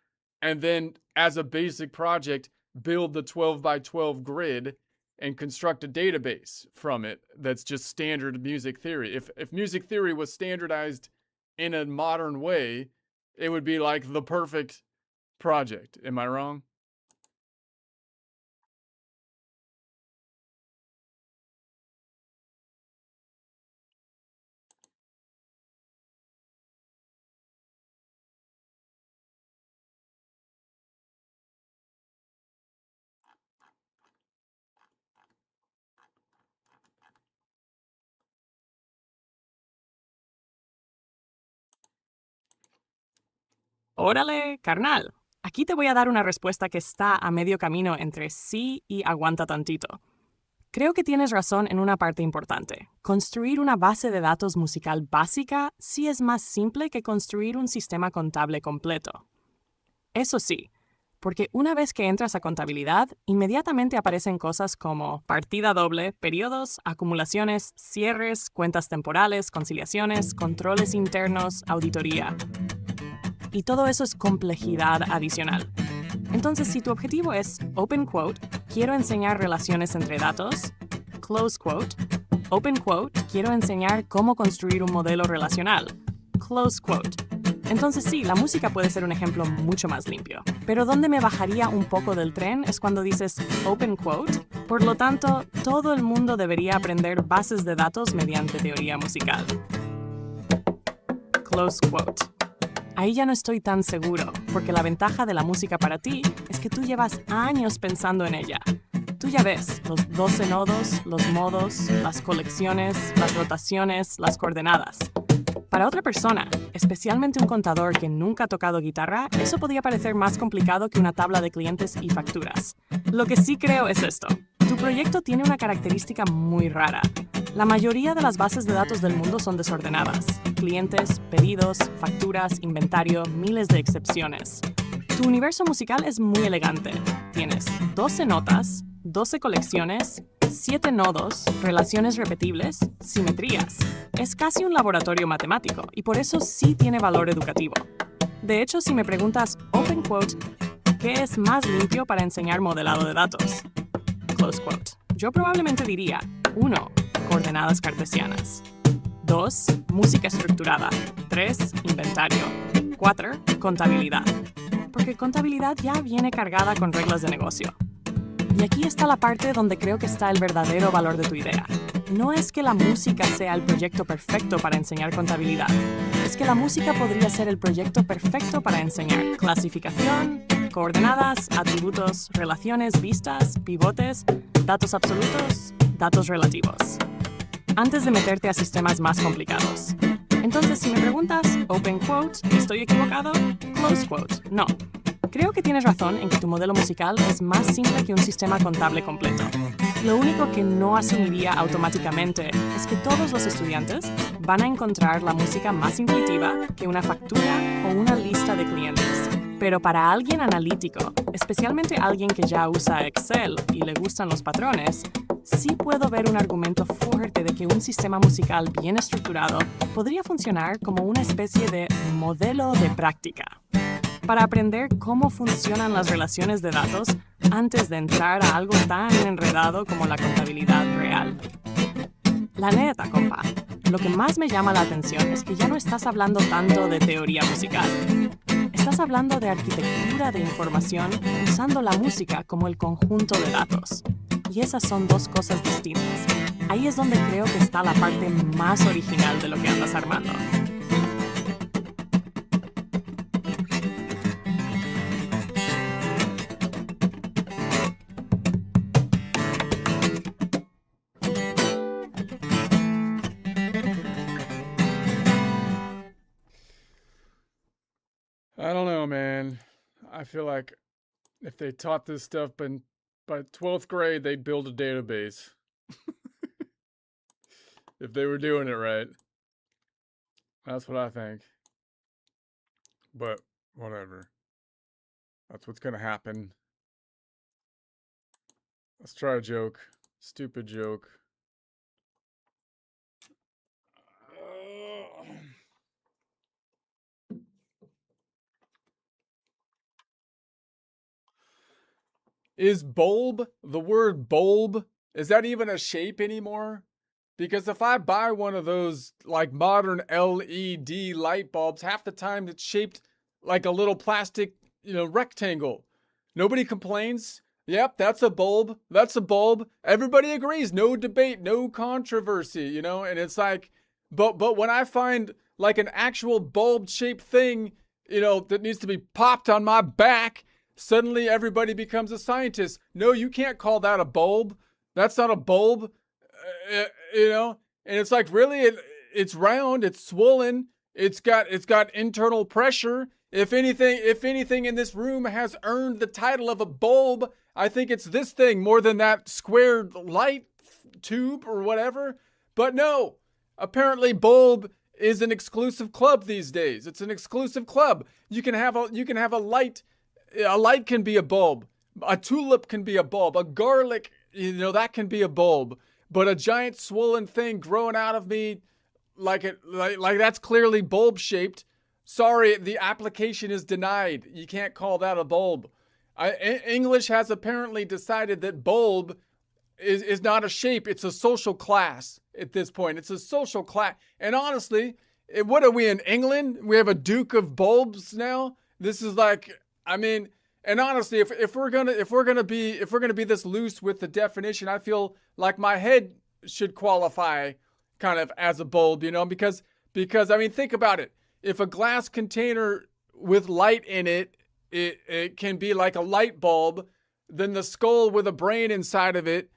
and then as a basic project, build the 12 by 12 grid and construct a database from it that's just standard music theory. If music theory was standardized in a modern way, it would be like the perfect project. Am I wrong? Órale, carnal. Aquí te voy a dar una respuesta que está a medio camino entre sí y aguanta tantito. Creo que tienes razón en una parte importante. Construir una base de datos musical básica sí es más simple que construir un sistema contable completo. Eso sí, porque una vez que entras a contabilidad, inmediatamente aparecen cosas como partida doble, periodos, acumulaciones, cierres, cuentas temporales, conciliaciones, controles internos, auditoría. Y todo eso es complejidad adicional. Entonces, si tu objetivo es, open quote, quiero enseñar relaciones entre datos, close quote, open quote, quiero enseñar cómo construir un modelo relacional, close quote. Entonces sí, la música puede ser un ejemplo mucho más limpio. Pero donde me bajaría un poco del tren es cuando dices open quote. Por lo tanto, todo el mundo debería aprender bases de datos mediante teoría musical. Close quote. Ahí ya no estoy tan seguro, porque la ventaja de la música para ti es que tú llevas años pensando en ella. Tú ya ves los 12 nodos, los modos, las colecciones, las rotaciones, las coordenadas. Para otra persona, especialmente un contador que nunca ha tocado guitarra, eso podría parecer más complicado que una tabla de clientes y facturas. Lo que sí creo es esto. Tu proyecto tiene una característica muy rara. La mayoría de las bases de datos del mundo son desordenadas. Clientes, pedidos, facturas, inventario, miles de excepciones. Tu universo musical es muy elegante. Tienes 12 notas, 12 colecciones, 7 nodos, relaciones repetibles, simetrías. Es casi un laboratorio matemático y por eso sí tiene valor educativo. De hecho, si me preguntas, open quote, ¿qué es más limpio para enseñar modelado de datos? Close quote. Yo probablemente diría, 1. Coordenadas cartesianas. 2. Música estructurada. 3. Inventario. 4. Contabilidad. Porque contabilidad ya viene cargada con reglas de negocio. Y aquí está la parte donde creo que está el verdadero valor de tu idea. No es que la música sea el proyecto perfecto para enseñar contabilidad. Es que la música podría ser el proyecto perfecto para enseñar clasificación, coordenadas, atributos, relaciones, vistas, pivotes, datos absolutos, datos relativos. Antes de meterte a sistemas más complicados. Entonces, si me preguntas, open quote, ¿estoy equivocado? Close quote, no. Creo que tienes razón en que tu modelo musical es más simple que un sistema contable completo. Lo único que no asumiría automáticamente es que todos los estudiantes van a encontrar la música más intuitiva que una factura o una lista de clientes. Pero para alguien analítico, especialmente alguien que ya usa Excel y le gustan los patrones, sí puedo ver un argumento fuerte de que un sistema musical bien estructurado podría funcionar como una especie de modelo de práctica para aprender cómo funcionan las relaciones de datos antes de entrar a algo tan enredado como la contabilidad real. La neta, compa, lo que más me llama la atención es que ya no estás hablando tanto de teoría musical. Estás hablando de arquitectura de información usando la música como el conjunto de datos. Y esas son dos cosas distintas. Ahí es donde creo que está la parte más original de lo que andas armando. I don't know, man. I feel like if they taught this stuff by 12th grade, they'd build a database. If they were doing it right. That's what I think. But whatever. That's what's going to happen. Let's try a joke. Stupid joke. Is bulb, the word bulb, is that even a shape anymore? Because if I buy one of those like modern LED light bulbs, half the time it's shaped like a little plastic, rectangle. Nobody complains. Yep, that's a bulb. That's a bulb. Everybody agrees. No debate, no controversy, and it's like, but when I find like an actual bulb shaped thing, that needs to be popped on my back, suddenly everybody becomes a scientist. No, you can't call that a bulb. That's not a bulb. And it's like, really, it's round, it's swollen, it's got internal pressure. If anything in this room has earned the title of a bulb, I think it's this thing more than that square light tube or whatever. But no, apparently bulb is an exclusive club these days. It's an exclusive club. You can have a light. A light can be a bulb. A tulip can be a bulb. A garlic, that can be a bulb. But a giant swollen thing growing out of me, like that's clearly bulb shaped. Sorry, the application is denied. You can't call that a bulb. English has apparently decided that bulb is not a shape. It's a social class at this point. It's a social class. And honestly, what are we in England? We have a Duke of Bulbs now. This is like, and honestly, if we're gonna be this loose with the definition, I feel like my head should qualify kind of as a bulb, because think about it. If a glass container with light in it, it can be like a light bulb, then the skull with a brain inside of it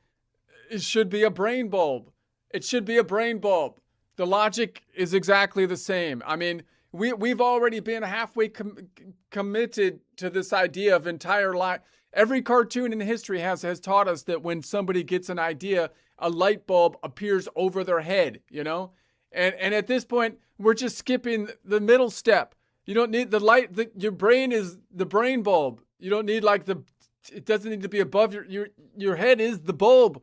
should be a brain bulb. It should be a brain bulb. The logic is exactly the same. We've already been halfway committed to this idea of entire light. Every cartoon in history has taught us that when somebody gets an idea, a light bulb appears over their head, And at this point, we're just skipping the middle step. You don't need the light. Your brain is the brain bulb. You don't need it doesn't need to be above your head is the bulb.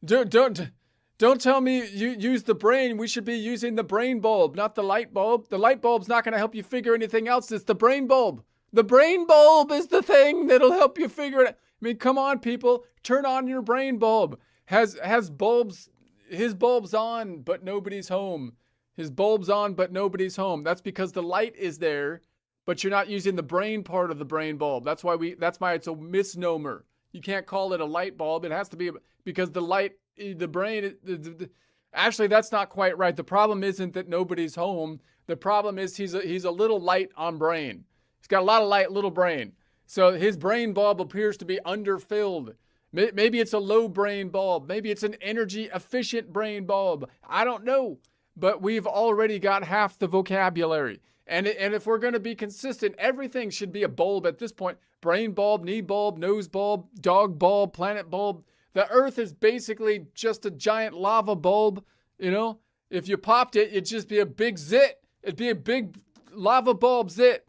Don't tell me you use the brain. We should be using the brain bulb, not the light bulb. The light bulb's not going to help you figure anything else. It's the brain bulb. The brain bulb is the thing that'll help you figure it out. Come on, people. Turn on your brain bulb. Has bulbs, his bulb's on, but nobody's home. His bulb's on, but nobody's home. That's because the light is there, but you're not using the brain part of the brain bulb. That's why it's a misnomer. You can't call it a light bulb. It has to be because the light, the brain, actually, that's not quite right. The problem isn't that nobody's home. The problem is he's a little light on brain. He's got a lot of light, little brain. So his brain bulb appears to be underfilled. Maybe it's a low brain bulb. Maybe it's an energy efficient brain bulb. I don't know. But we've already got half the vocabulary. And if we're going to be consistent, everything should be a bulb at this point. Brain bulb, knee bulb, nose bulb, dog bulb, planet bulb. The earth is basically just a giant lava bulb. If you popped it, it'd just be a big zit. It'd be a big lava bulb zit.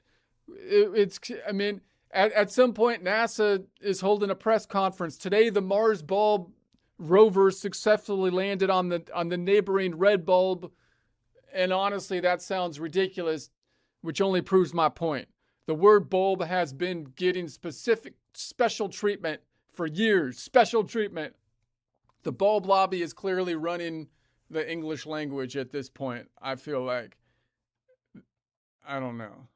At some point, NASA is holding a press conference. Today, the Mars bulb rover successfully landed on the neighboring red bulb. And honestly, that sounds ridiculous, which only proves my point. The word bulb has been getting special treatment for years. Special treatment. The bulb lobby is clearly running the English language at this point. I feel like, I don't know.